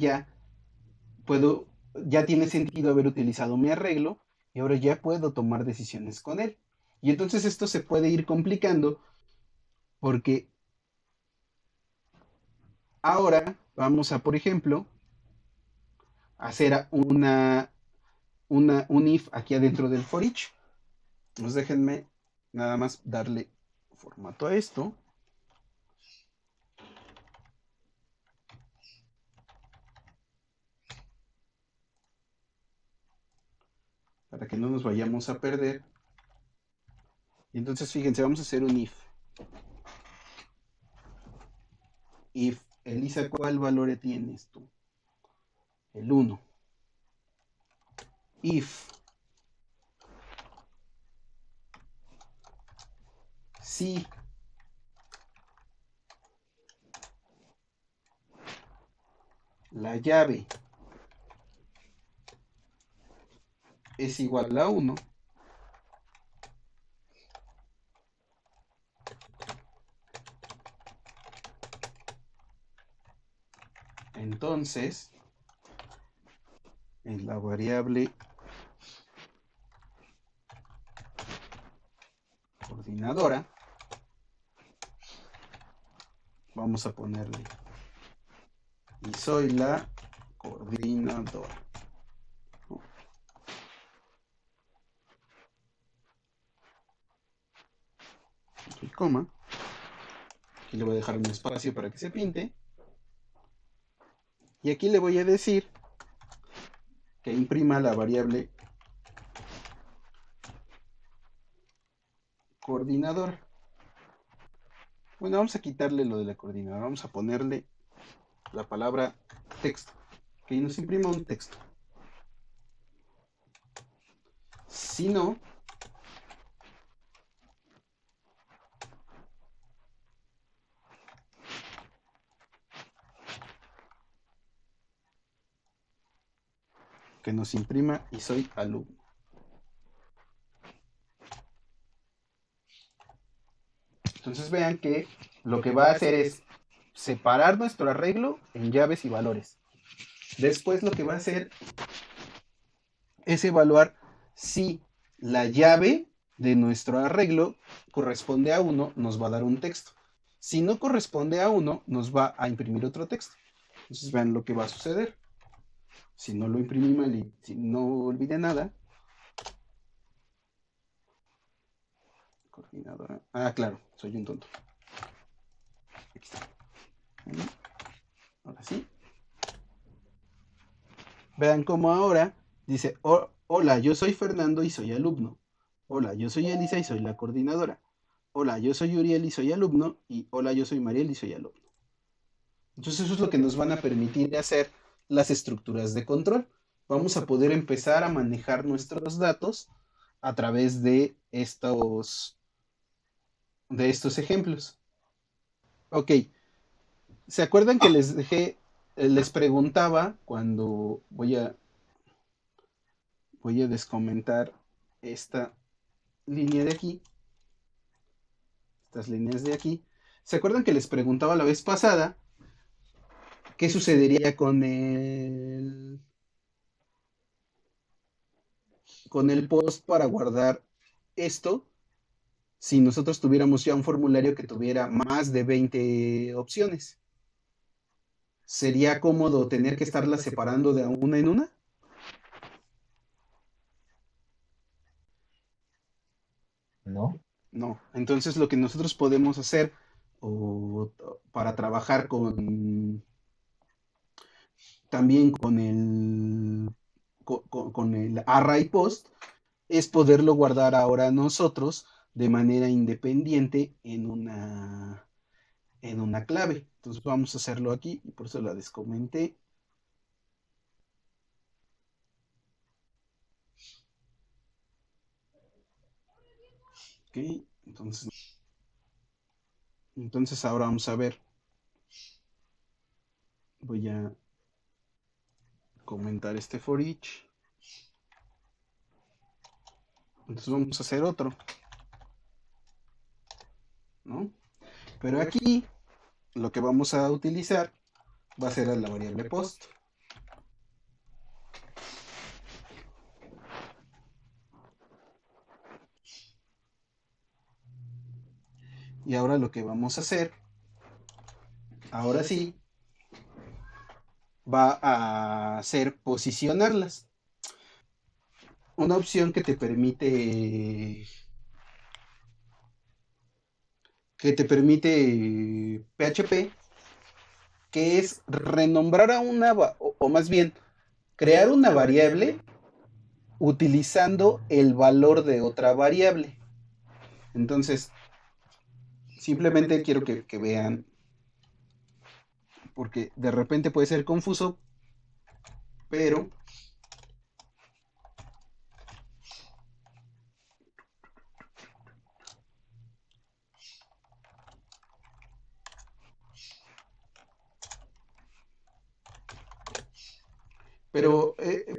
puedo, ya tiene sentido haber utilizado mi arreglo y ahora ya puedo tomar decisiones con él. Y entonces esto se puede ir complicando porque ahora vamos a, por ejemplo, hacer un if aquí adentro del for each. Pues déjenme nada más darle formato a esto para que no nos vayamos a perder. Y entonces fíjense, vamos a hacer un if. If, Elisa, ¿cuál valor tienes tú? El uno. If, si la llave es igual a uno, entonces en la variable coordinadora. Vamos a ponerle y soy la coordinadora. Y coma. Aquí le voy a dejar un espacio para que se pinte. Y aquí le voy a decir que imprima la variable coordinadora. Bueno, vamos a quitarle lo de la coordinadora. Vamos a ponerle la palabra texto. Que nos imprima un texto. Si no, que nos imprima y soy alumno. Entonces vean que lo que va a hacer es separar nuestro arreglo en llaves y valores. Después lo que va a hacer es evaluar si la llave de nuestro arreglo corresponde a 1, nos va a dar un texto. Si no corresponde a 1, nos va a imprimir otro texto. Entonces vean lo que va a suceder. Si no lo imprimí mal y si no olvidé nada. Coordinadora. Ah, claro, soy un tonto. Aquí está. Ahora sí. Vean cómo ahora dice, hola, yo soy Fernando y soy alumno. Hola, yo soy Elisa y soy la coordinadora. Hola, yo soy Uriel y soy alumno. Y hola, yo soy Mariel y soy alumno. Entonces eso es lo que nos van a permitir hacer las estructuras de control. Vamos a poder empezar a manejar nuestros datos a través de estos ejemplos. Ok, ¿se acuerdan que les dejé, les preguntaba cuando voy a descomentar esta línea de aquí, estas líneas de aquí? ¿Se acuerdan que les preguntaba la vez pasada qué sucedería con el post para guardar esto si nosotros tuviéramos ya un formulario que tuviera más de 20 opciones? ¿Sería cómodo tener que estarla separando de una en una? ¿No? No. Entonces lo que nosotros podemos hacer para trabajar también con el array post es poderlo guardar ahora nosotros de manera independiente en una clave. Entonces vamos a hacerlo aquí y por eso la descomenté. Ok, entonces ahora vamos a ver. Voy a comentar este for each. Entonces vamos a hacer otro, ¿no? Pero aquí lo que vamos a utilizar va a ser la variable post. Y ahora lo que vamos a hacer, ahora sí, va a ser posicionarlas. Una opción que te permite PHP, que es renombrar a o más bien, crear una variable utilizando el valor de otra variable. Entonces, simplemente quiero que vean, porque de repente puede ser confuso, pero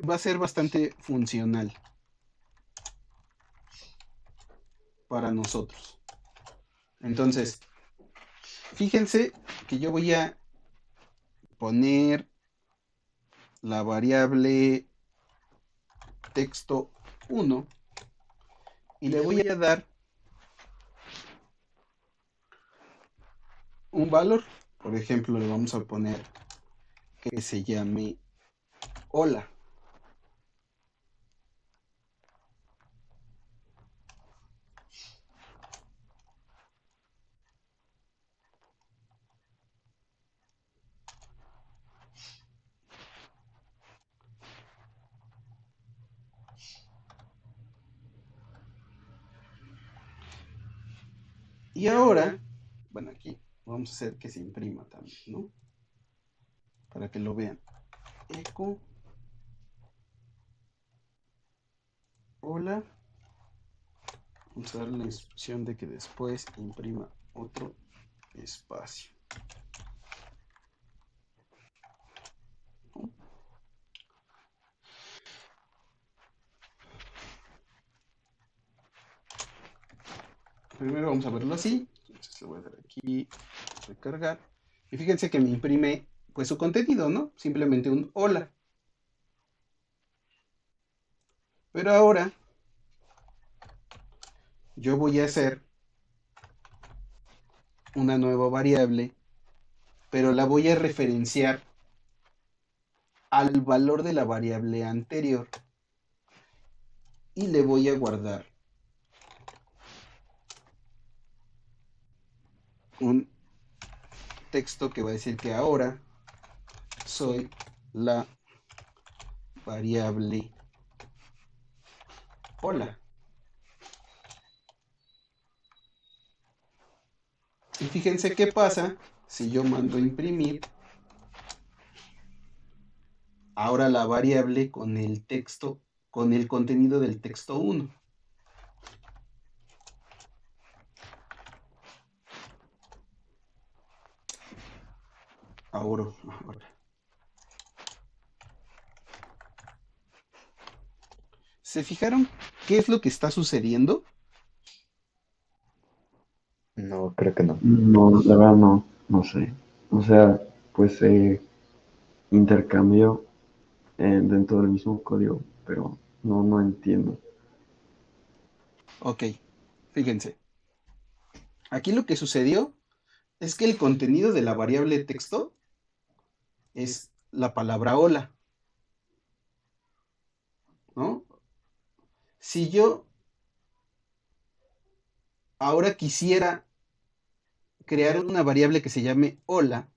va a ser bastante funcional para nosotros. Entonces, fíjense que yo voy a poner la variable texto 1 y le voy a dar un valor. Por ejemplo, le vamos a poner que se llame hola. Y ahora, bueno, aquí vamos a hacer que se imprima también, ¿no? Para que lo vean. Eco, hola. Vamos a darle la instrucción de que después imprima otro espacio. ¿No? Primero vamos a verlo así. Entonces le voy a dar aquí, recargar. Y fíjense que me imprime pues su contenido, ¿no? Simplemente un hola. Pero ahora yo voy a hacer una nueva variable, pero la voy a referenciar al valor de la variable anterior y le voy a guardar un texto que va a decir que ahora soy la variable hola. Y fíjense qué pasa si yo mando a imprimir ahora la variable con el texto, con el contenido del texto 1. Ahora. ¿Se fijaron qué es lo que está sucediendo? No, creo que no. No, la verdad no, no sé. O sea, pues intercambio dentro del mismo código, pero no entiendo. Ok, fíjense. Aquí lo que sucedió es que el contenido de la variable texto es la palabra hola, ¿no? Si yo ahora quisiera crear una variable que se llame hola,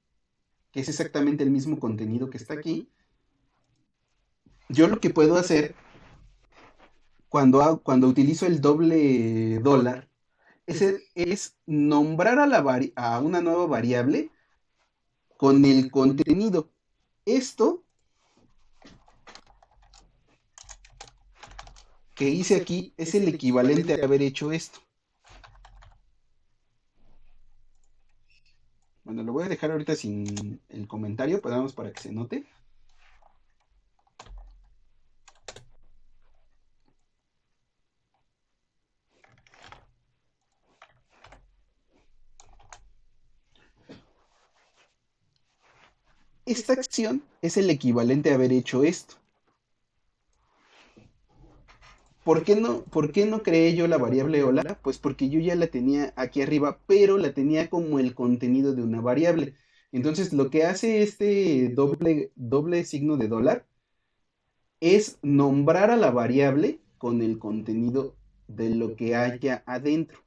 que es exactamente el mismo contenido que está aquí, yo lo que puedo hacer cuando utilizo el doble dólar es nombrar a una nueva variable con el contenido. Esto que hice aquí es el equivalente a haber hecho esto. Bueno, lo voy a dejar ahorita sin el comentario, pero vamos para que se note. Esta acción es el equivalente a haber hecho esto. ¿Por qué no creé yo la variable hola? Pues porque yo ya la tenía aquí arriba, pero la tenía como el contenido de una variable. Entonces, lo que hace este doble signo de dólar es nombrar a la variable con el contenido de lo que haya adentro.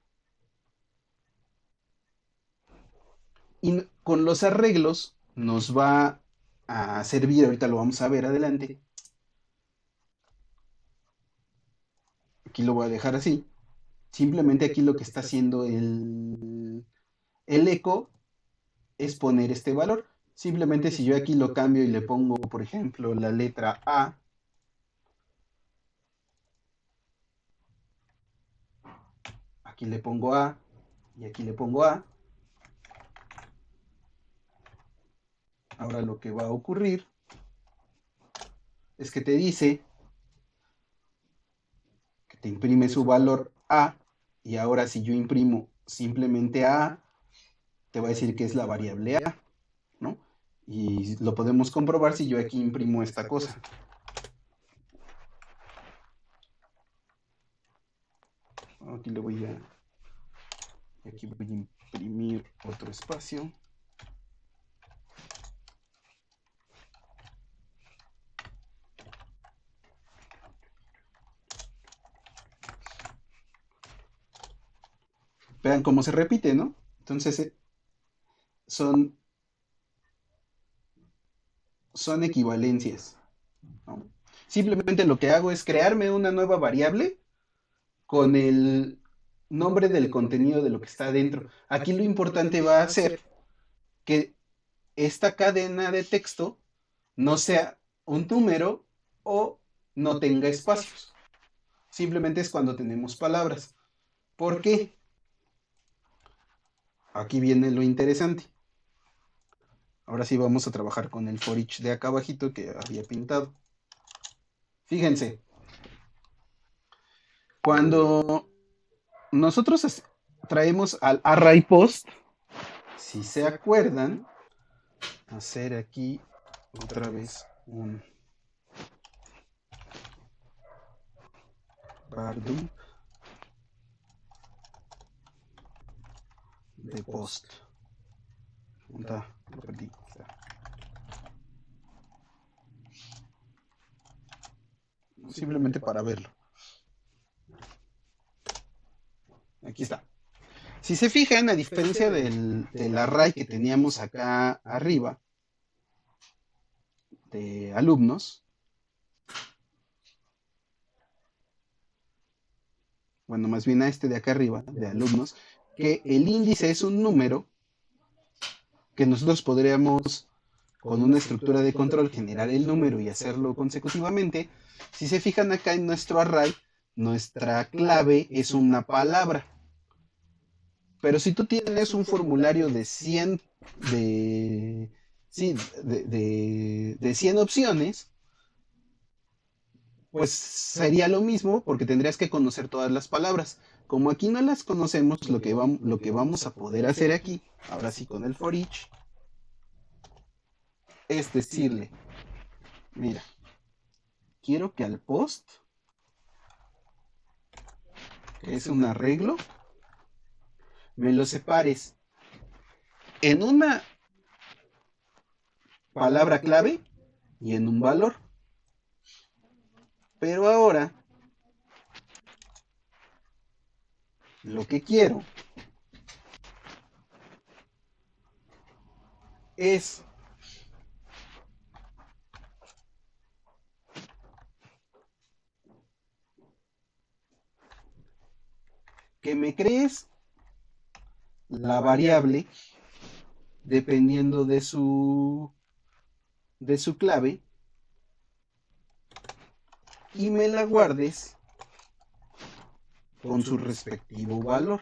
Y con los arreglos nos va a servir, ahorita lo vamos a ver adelante. Aquí lo voy a dejar así. Simplemente aquí lo que está haciendo el eco es poner este valor. Simplemente si yo aquí lo cambio y le pongo, por ejemplo, la letra A, aquí le pongo A y aquí le pongo A, ahora lo que va a ocurrir es que te dice que te imprime su valor A y ahora si yo imprimo simplemente A, te va a decir que es la variable A, ¿no? Y lo podemos comprobar si yo aquí imprimo esta cosa. Aquí le voy a... Aquí voy a imprimir otro espacio. vean cómo se repite, ¿no? Entonces son, son equivalencias, ¿no? Simplemente lo que hago es crearme una nueva variable con el nombre del contenido de lo que está dentro. Aquí lo importante va a ser que esta cadena de texto no sea un número o no tenga espacios. Simplemente es cuando tenemos palabras. ¿Por qué? Aquí viene lo interesante. Ahora sí vamos a trabajar con el for each de acá abajito que había pintado. Fíjense, cuando nosotros traemos al array post, si se acuerdan, hacer aquí otra vez un var_dump de post. Lo perdí. Simplemente para verlo. Aquí está. Si se fijan, a diferencia del array que teníamos acá arriba de alumnos, bueno, más bien a este de acá arriba, de alumnos, que el índice es un número que nosotros podríamos, con una estructura de control, generar el número y hacerlo consecutivamente. Si se fijan acá en nuestro array, nuestra clave es una palabra. Pero si tú tienes un formulario de 100, de, sí, de 100 opciones, pues sería lo mismo porque tendrías que conocer todas las palabras. Como aquí no las conocemos, lo que vamos a poder hacer aquí, ahora sí con el for each, es decirle, mira, quiero que al post, que es un arreglo, me lo separes en una palabra clave y en un valor. Pero ahora, lo que quiero es que me crees la variable dependiendo de su clave y me la guardes con su respectivo valor.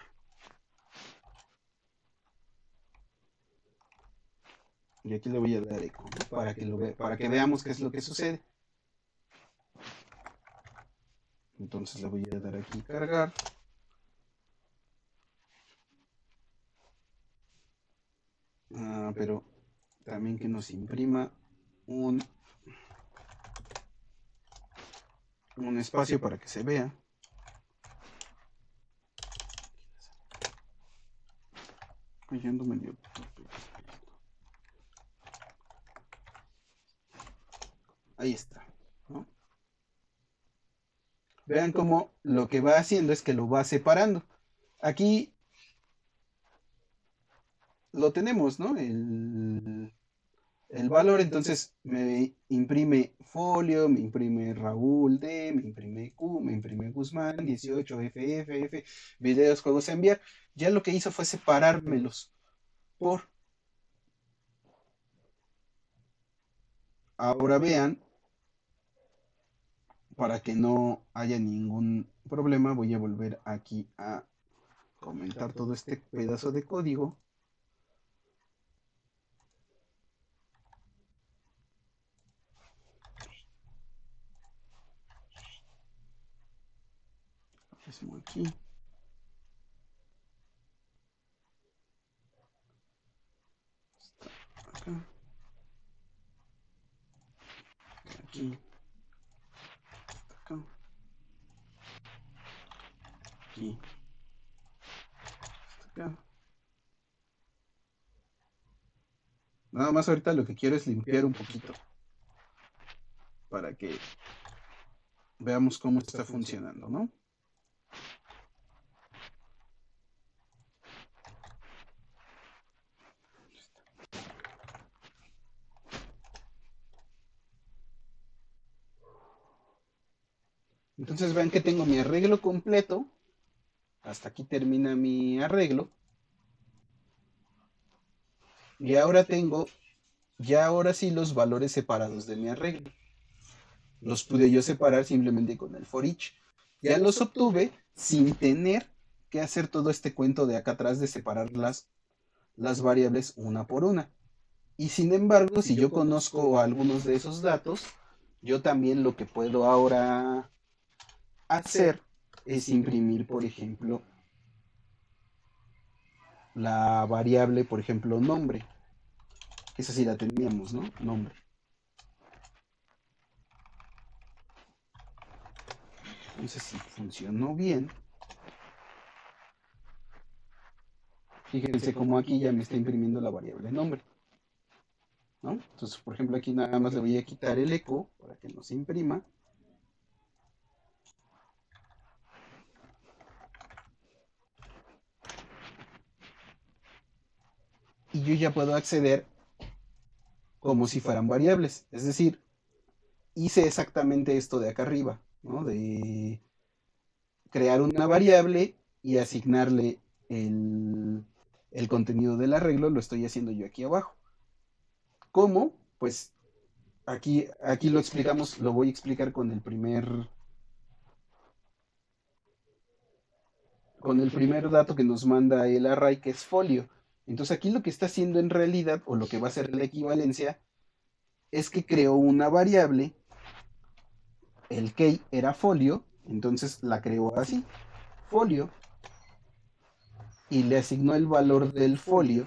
Y aquí le voy a dar eco, ¿no? Para que veamos qué es lo que sucede. Entonces le voy a dar aquí cargar. Pero también que nos imprima un espacio para que se vea. Yendo medio. Ahí está, ¿no? Vean cómo lo que va haciendo es que lo va separando. Aquí lo tenemos, ¿no? El valor, entonces me imprime folio, me imprime Raúl D, me imprime Q, me imprime Guzmán, 18, FFF, videos, juegos a enviar. Ya lo que hizo fue separármelos por. Ahora vean, para que no haya ningún problema, voy a volver aquí a comentar todo este pedazo de código. Aquí. Acá. Aquí. Acá. Aquí. Acá. Nada más ahorita lo que quiero es limpiar un poquito para que veamos cómo está funcionando, ¿no? Entonces vean que tengo mi arreglo completo. Hasta aquí termina mi arreglo. Y ahora tengo, ya ahora sí, los valores separados de mi arreglo. Los pude yo separar simplemente con el for each. Ya los obtuve sin tener que hacer todo este cuento de acá atrás de separar las variables una por una. Y sin embargo, si yo conozco algunos de esos datos, yo también lo que puedo ahora hacer es imprimir, por ejemplo, la variable, por ejemplo, nombre. Esa sí la teníamos, ¿no? Nombre. Entonces, si funcionó bien, fíjense cómo aquí ya me está imprimiendo la variable nombre, ¿no? Entonces, por ejemplo, aquí nada más le voy a quitar el eco para que no se imprima. Y yo ya puedo acceder como si fueran variables. Es decir, hice exactamente esto de acá arriba, ¿no? De crear una variable y asignarle el contenido del arreglo, lo estoy haciendo yo aquí abajo. ¿Cómo? Pues aquí lo explicamos, lo voy a explicar con el primer dato que nos manda el array, que es folio. Entonces aquí lo que está haciendo en realidad, o lo que va a ser la equivalencia, es que creó una variable, el key era folio, entonces la creó así, folio, y le asignó el valor del folio,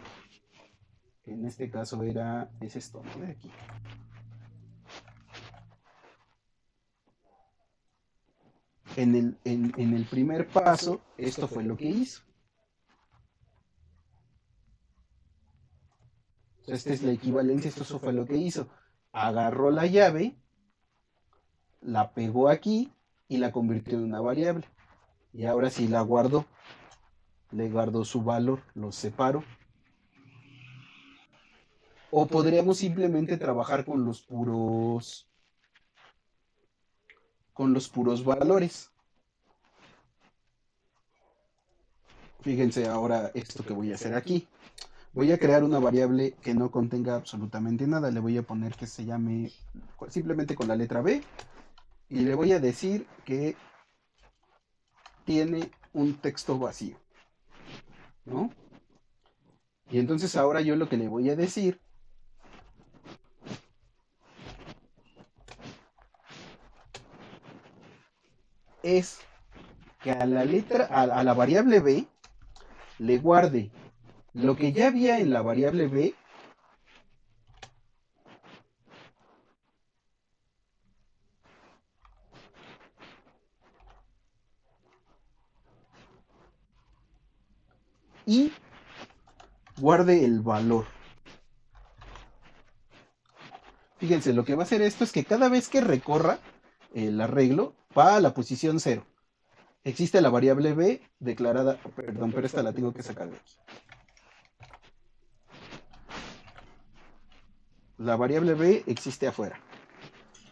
que en este caso es esto, ¿no? De aquí. En el primer paso, esto fue lo que hizo. Esta es la equivalencia, esto fue lo que hizo. Agarró la llave, la pegó aquí y la convirtió en una variable. Y ahora sí la guardó. Le guardo su valor, los separo. O podríamos simplemente trabajar con los puros valores. Fíjense ahora esto que voy a hacer aquí. Voy a crear una variable que no contenga absolutamente nada. Le voy a poner que se llame simplemente con la letra B. Y le voy a decir que tiene un texto vacío, ¿no? Y entonces ahora yo lo que le voy a decir es que a la variable B le guarde lo que ya había en la variable B y guarde el valor. Fíjense, lo que va a hacer esto es que cada vez que recorra el arreglo, va a la posición 0. Existe la variable B declarada, perdón, pero esta la tengo que sacar de aquí. La variable B existe afuera.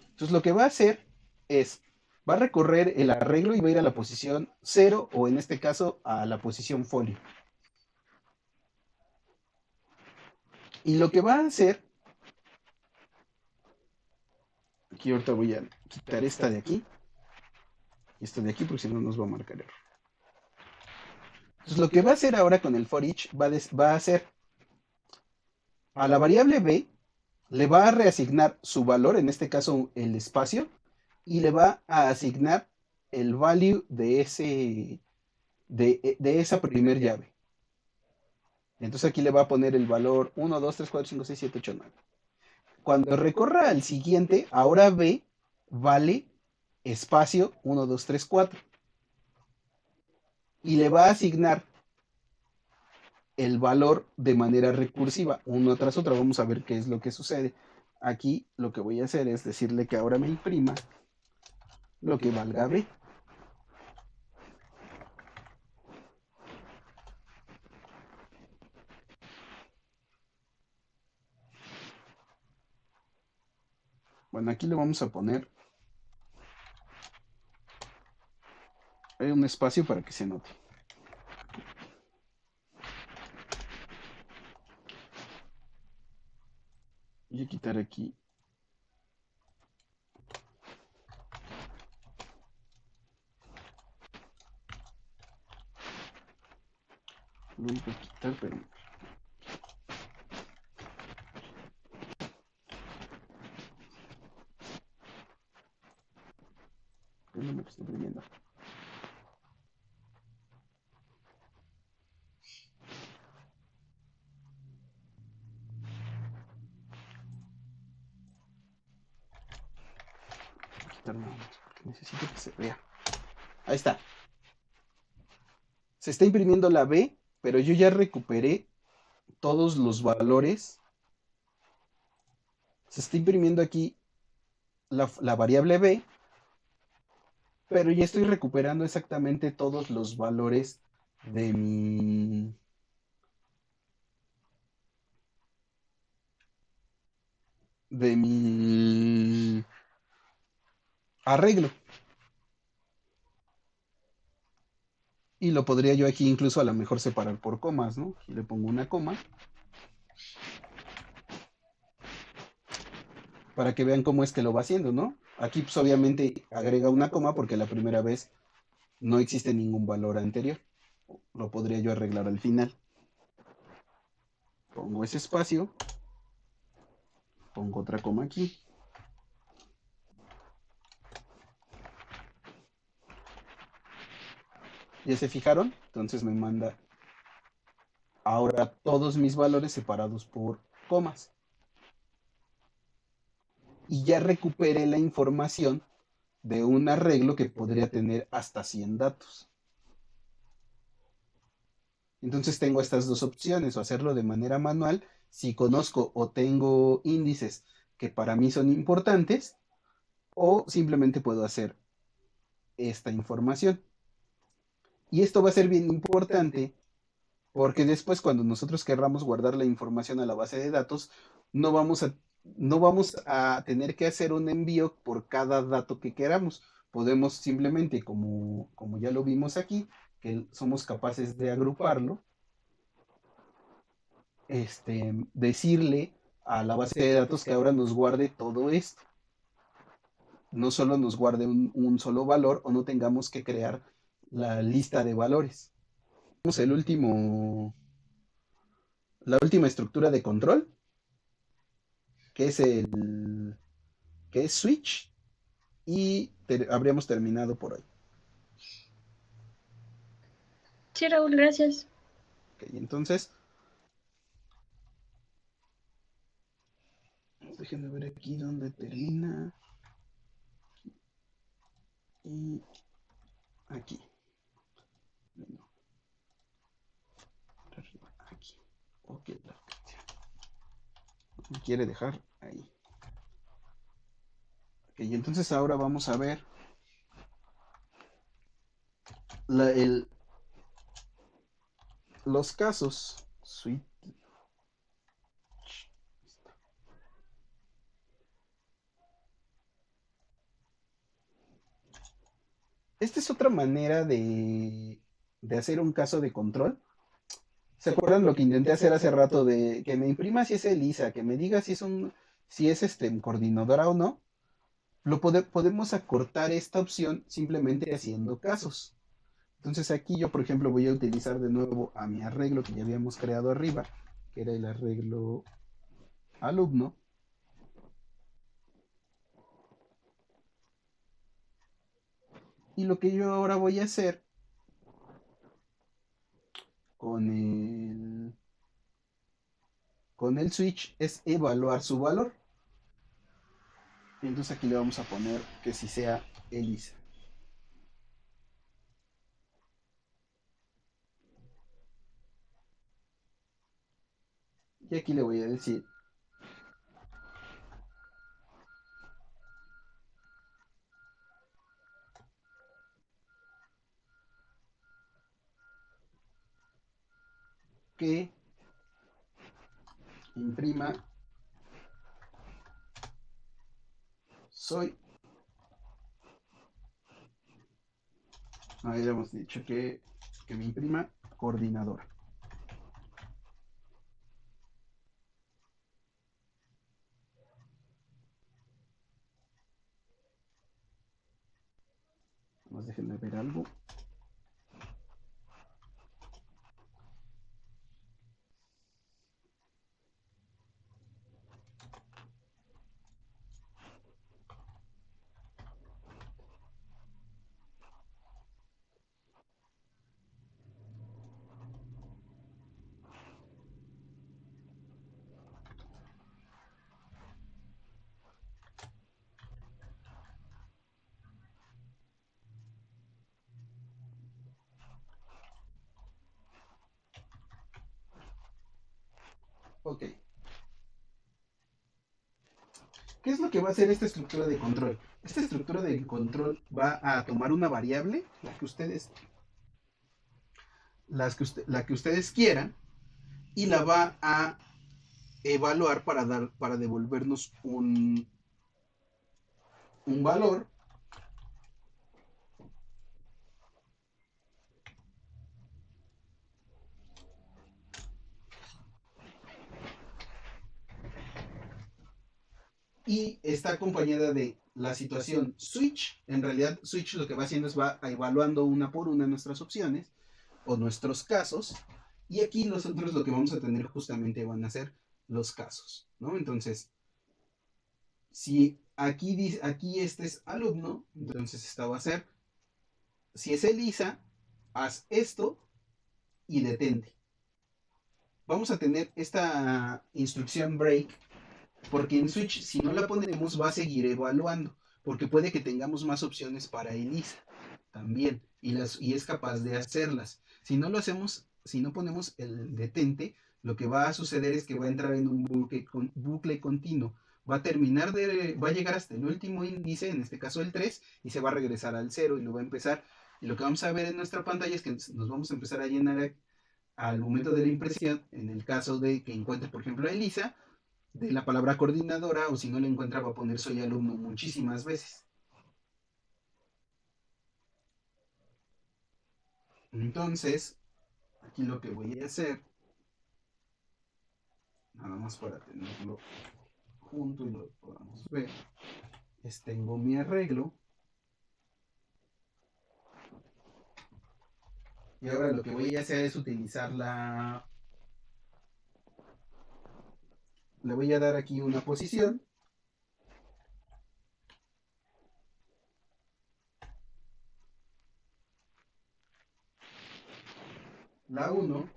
Entonces lo que va a hacer es, va a recorrer el arreglo y va a ir a la posición 0 o en este caso a la posición folio. Y lo que va a hacer, aquí ahorita voy a quitar esta de aquí y esta de aquí porque si no nos va a marcar error. Entonces lo que va a hacer ahora con el for each va a hacer a la variable B le va a reasignar su valor, en este caso el espacio, y le va a asignar el value de esa primer llave. Entonces aquí le va a poner el valor 1, 2, 3, 4, 5, 6, 7, 8, 9. Cuando recorra al siguiente, ahora B vale espacio 1, 2, 3, 4. Y le va a asignar el valor de manera recursiva, uno tras otro. Vamos a ver qué es lo que sucede. Aquí lo que voy a hacer es decirle que ahora me imprima lo que valga B. Bueno, aquí le vamos a poner Hay un espacio para que se note. Voy a quitar aquí. Lo voy a quitar, pero no me lo estoy imprimiendo. Voy a quitar nada más porque necesito que se vea. Ahí está. Se está imprimiendo la B, pero yo ya recuperé todos los valores. Se está imprimiendo aquí la variable B, pero ya estoy recuperando exactamente todos los valores de mi arreglo. Y lo podría yo aquí incluso a lo mejor separar por comas, ¿no? Aquí le pongo una coma para que vean cómo es que lo va haciendo, ¿no? Aquí pues obviamente agrega una coma porque la primera vez no existe ningún valor anterior. Lo podría yo arreglar al final. Pongo ese espacio, pongo otra coma aquí. ¿Ya se fijaron? Entonces me manda ahora todos mis valores separados por comas. Y ya recuperé la información de un arreglo que podría tener hasta 100 datos. Entonces tengo estas dos opciones, o hacerlo de manera manual, si conozco o tengo índices que para mí son importantes, o simplemente puedo hacer esta información. Y esto va a ser bien importante porque después cuando nosotros querramos guardar la información a la base de datos, no vamos a, no vamos a tener que hacer un envío por cada dato que queramos. Podemos simplemente, como ya lo vimos aquí, que somos capaces de agruparlo, decirle a la base de datos que ahora nos guarde todo esto. No solo nos guarde un solo valor o no tengamos que crear la lista de valores. Tenemos la última estructura de control, que es switch, y habríamos terminado por hoy. Sí, Raúl, gracias. Ok, entonces, déjenme ver aquí dónde termina. Y aquí. No, aquí. Ok, me quiere dejar ahí. Ok, y entonces ahora vamos a ver la, el, los casos. Switch. Esta es otra manera de hacer un caso de control. ¿Se acuerdan lo que intenté hacer hace rato de que me imprima si es ELISA, que me diga si es coordinadora o no? Podemos acortar esta opción simplemente haciendo casos. Entonces aquí yo, por ejemplo, voy a utilizar de nuevo a mi arreglo que ya habíamos creado arriba, que era el arreglo alumno. Y lo que yo ahora voy a hacer con con el switch es evaluar su valor. Y entonces aquí le vamos a poner que si sea ELISA. Y aquí le voy a decir que imprima soy Habíamos dicho que me imprima coordinadora. Vamos, déjenme ver algo. Ok. ¿Qué es lo que va a hacer esta estructura de control? Esta estructura de control va a tomar una variable, la que ustedes quieran, y la va a evaluar para devolvernos un valor. Y está acompañada de la situación switch. En realidad, switch lo que va haciendo es va evaluando una por una nuestras opciones o nuestros casos. Y aquí nosotros lo que vamos a tener justamente van a ser los casos, ¿no? Entonces, si aquí este es alumno, entonces esta va a ser, si es Elisa, haz esto y detente. Vamos a tener esta instrucción break porque en Switch, si no la ponemos, va a seguir evaluando. Porque puede que tengamos más opciones para Elisa también. Y es capaz de hacerlas. Si no lo hacemos, si no ponemos el detente, lo que va a suceder es que va a entrar en un bucle continuo. Va a llegar hasta el último índice, en este caso el 3, y se va a regresar al 0 y lo va a empezar. Y lo que vamos a ver en nuestra pantalla es que nos vamos a empezar a llenar al momento de la impresión, en el caso de que encuentre, por ejemplo, a Elisa, de la palabra coordinadora, o si no la encuentra va a poner soy alumno muchísimas veces. Entonces, aquí lo que voy a hacer, nada más para tenerlo junto y lo podamos ver, es tengo mi arreglo. Y ahora lo que voy a hacer es utilizar le voy a dar aquí una posición. La 1.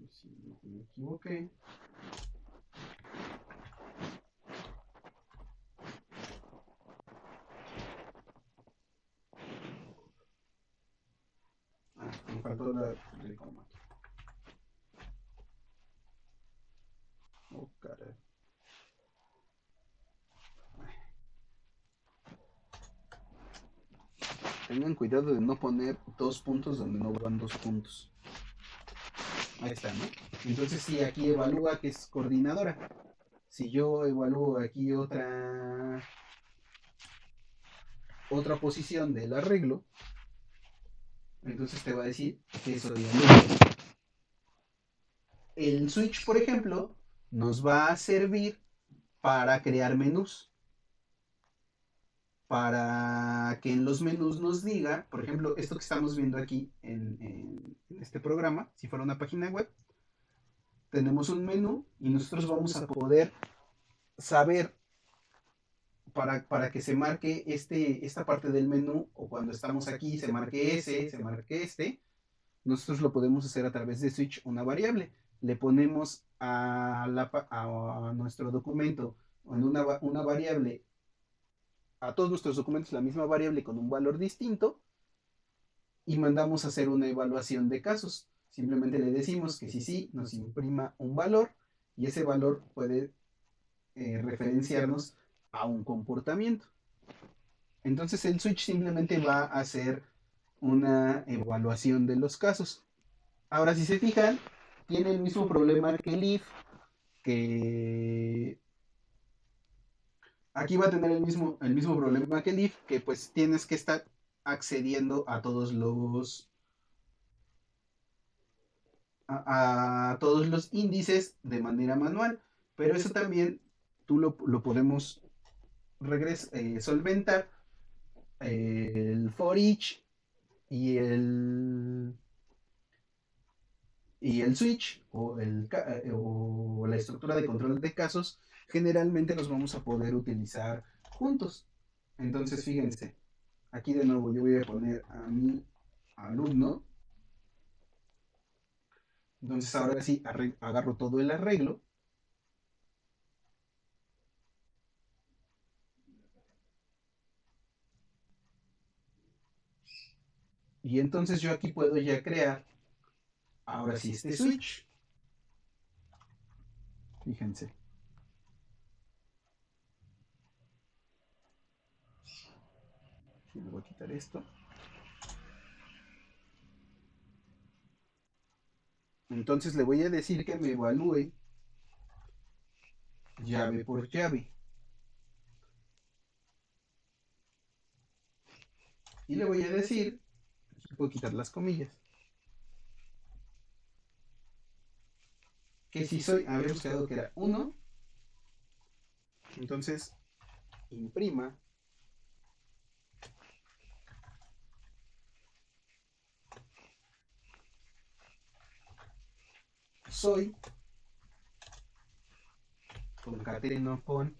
Si no me equivoqué. Me faltó la coma. Oh, caray. Tengan cuidado de no poner 2 puntos donde no van 2 puntos. Ahí está, ¿no? Entonces, si aquí evalúa que es coordinadora. Si yo evalúo aquí otra posición del arreglo, entonces te va a decir que soy alumno. El switch, por ejemplo, nos va a servir para crear menús. Para que en los menús nos diga, por ejemplo, esto que estamos viendo aquí en este programa, si fuera una página web, tenemos un menú y nosotros vamos a poder saber para que se marque esta parte del menú, o cuando estamos aquí se marque ese, se marque este, nosotros lo podemos hacer a través de switch una variable. Le ponemos a nuestro documento en una variable, a todos nuestros documentos la misma variable con un valor distinto, y mandamos a hacer una evaluación de casos. Simplemente le decimos que sí, nos imprima un valor, y ese valor puede referenciarnos a un comportamiento. Entonces el switch simplemente va a hacer una evaluación de los casos. Ahora, si se fijan, tiene el mismo problema que el if, que Aquí va a tener el mismo problema que el if, que pues tienes que estar accediendo a todos los índices de manera manual, pero eso también tú lo podemos solventar el for each y el switch o la estructura de control de casos, generalmente los vamos a poder utilizar juntos. Entonces, fíjense, aquí de nuevo yo voy a poner a mi alumno. Entonces, ahora sí, agarro todo el arreglo. Y entonces yo aquí puedo ya crear, ahora sí, este switch. Fíjense. Y le voy a quitar esto. Entonces le voy a decir que me evalúe llave por llave. Y le voy a decir, aquí puedo quitar las comillas, que si habíamos quedado que era 1, entonces imprima soy, concateno con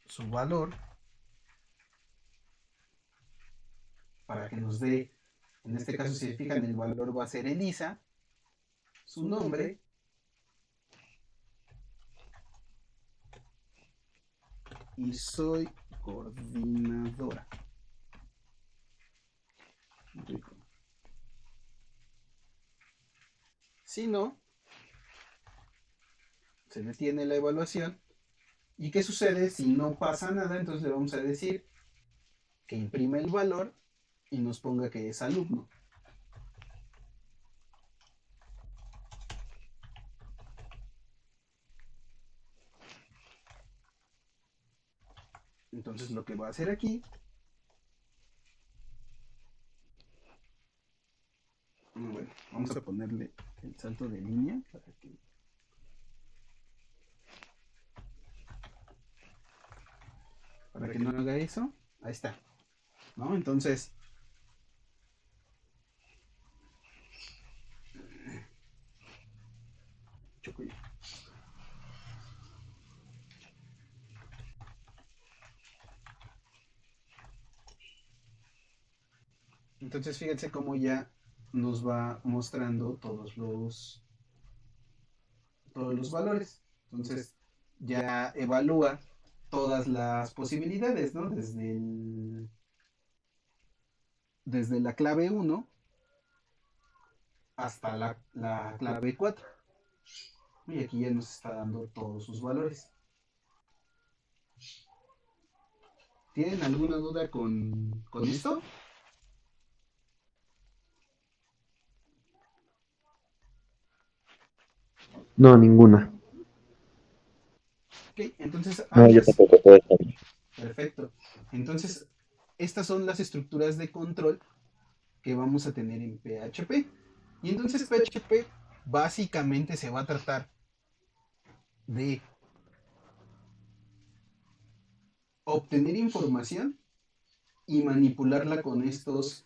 su valor, para que nos dé, en este caso si se fijan el valor va a ser Elisa, su nombre, y soy coordinadora. Si no, se detiene la evaluación. ¿Y qué sucede si no pasa nada? Entonces le vamos a decir que imprime el valor y nos ponga que es alumno. Entonces lo que va a hacer aquí, bueno, vamos a ponerle el salto de línea para que no haga eso. Ahí está, ¿no? Entonces, chocolate. Entonces fíjense cómo ya nos va mostrando todos los valores. Entonces ya evalúa todas las posibilidades, ¿no? Desde la clave 1 hasta la clave 4. Y aquí ya nos está dando todos sus valores. ¿Tienen alguna duda con esto? No, ninguna. Ok, entonces No, yo antes, tampoco, todo está bien. perfecto. Entonces, estas son las estructuras de control que vamos a tener en PHP. Y entonces PHP básicamente se va a tratar de obtener información y manipularla con estas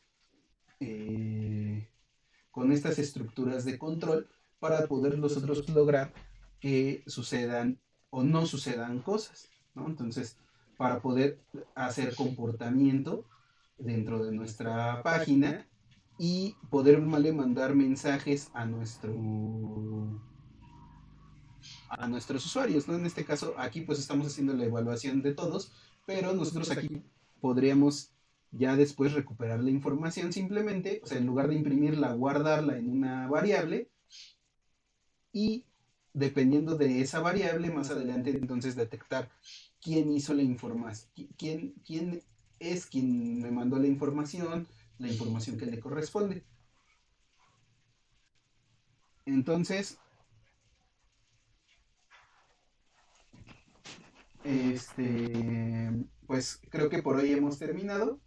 estructuras de control para poder nosotros lograr que sucedan o no sucedan cosas, ¿no? Entonces, para poder hacer comportamiento dentro de nuestra página y poder mandar mensajes a nuestros usuarios, ¿no? En este caso, aquí pues estamos haciendo la evaluación de todos, pero nosotros aquí podríamos ya después recuperar la información simplemente, o sea, en lugar de imprimirla, guardarla en una variable y dependiendo de esa variable, más adelante entonces detectar quién hizo la información, quién es quien me mandó la información que le corresponde. Entonces, Pues creo que por hoy hemos terminado.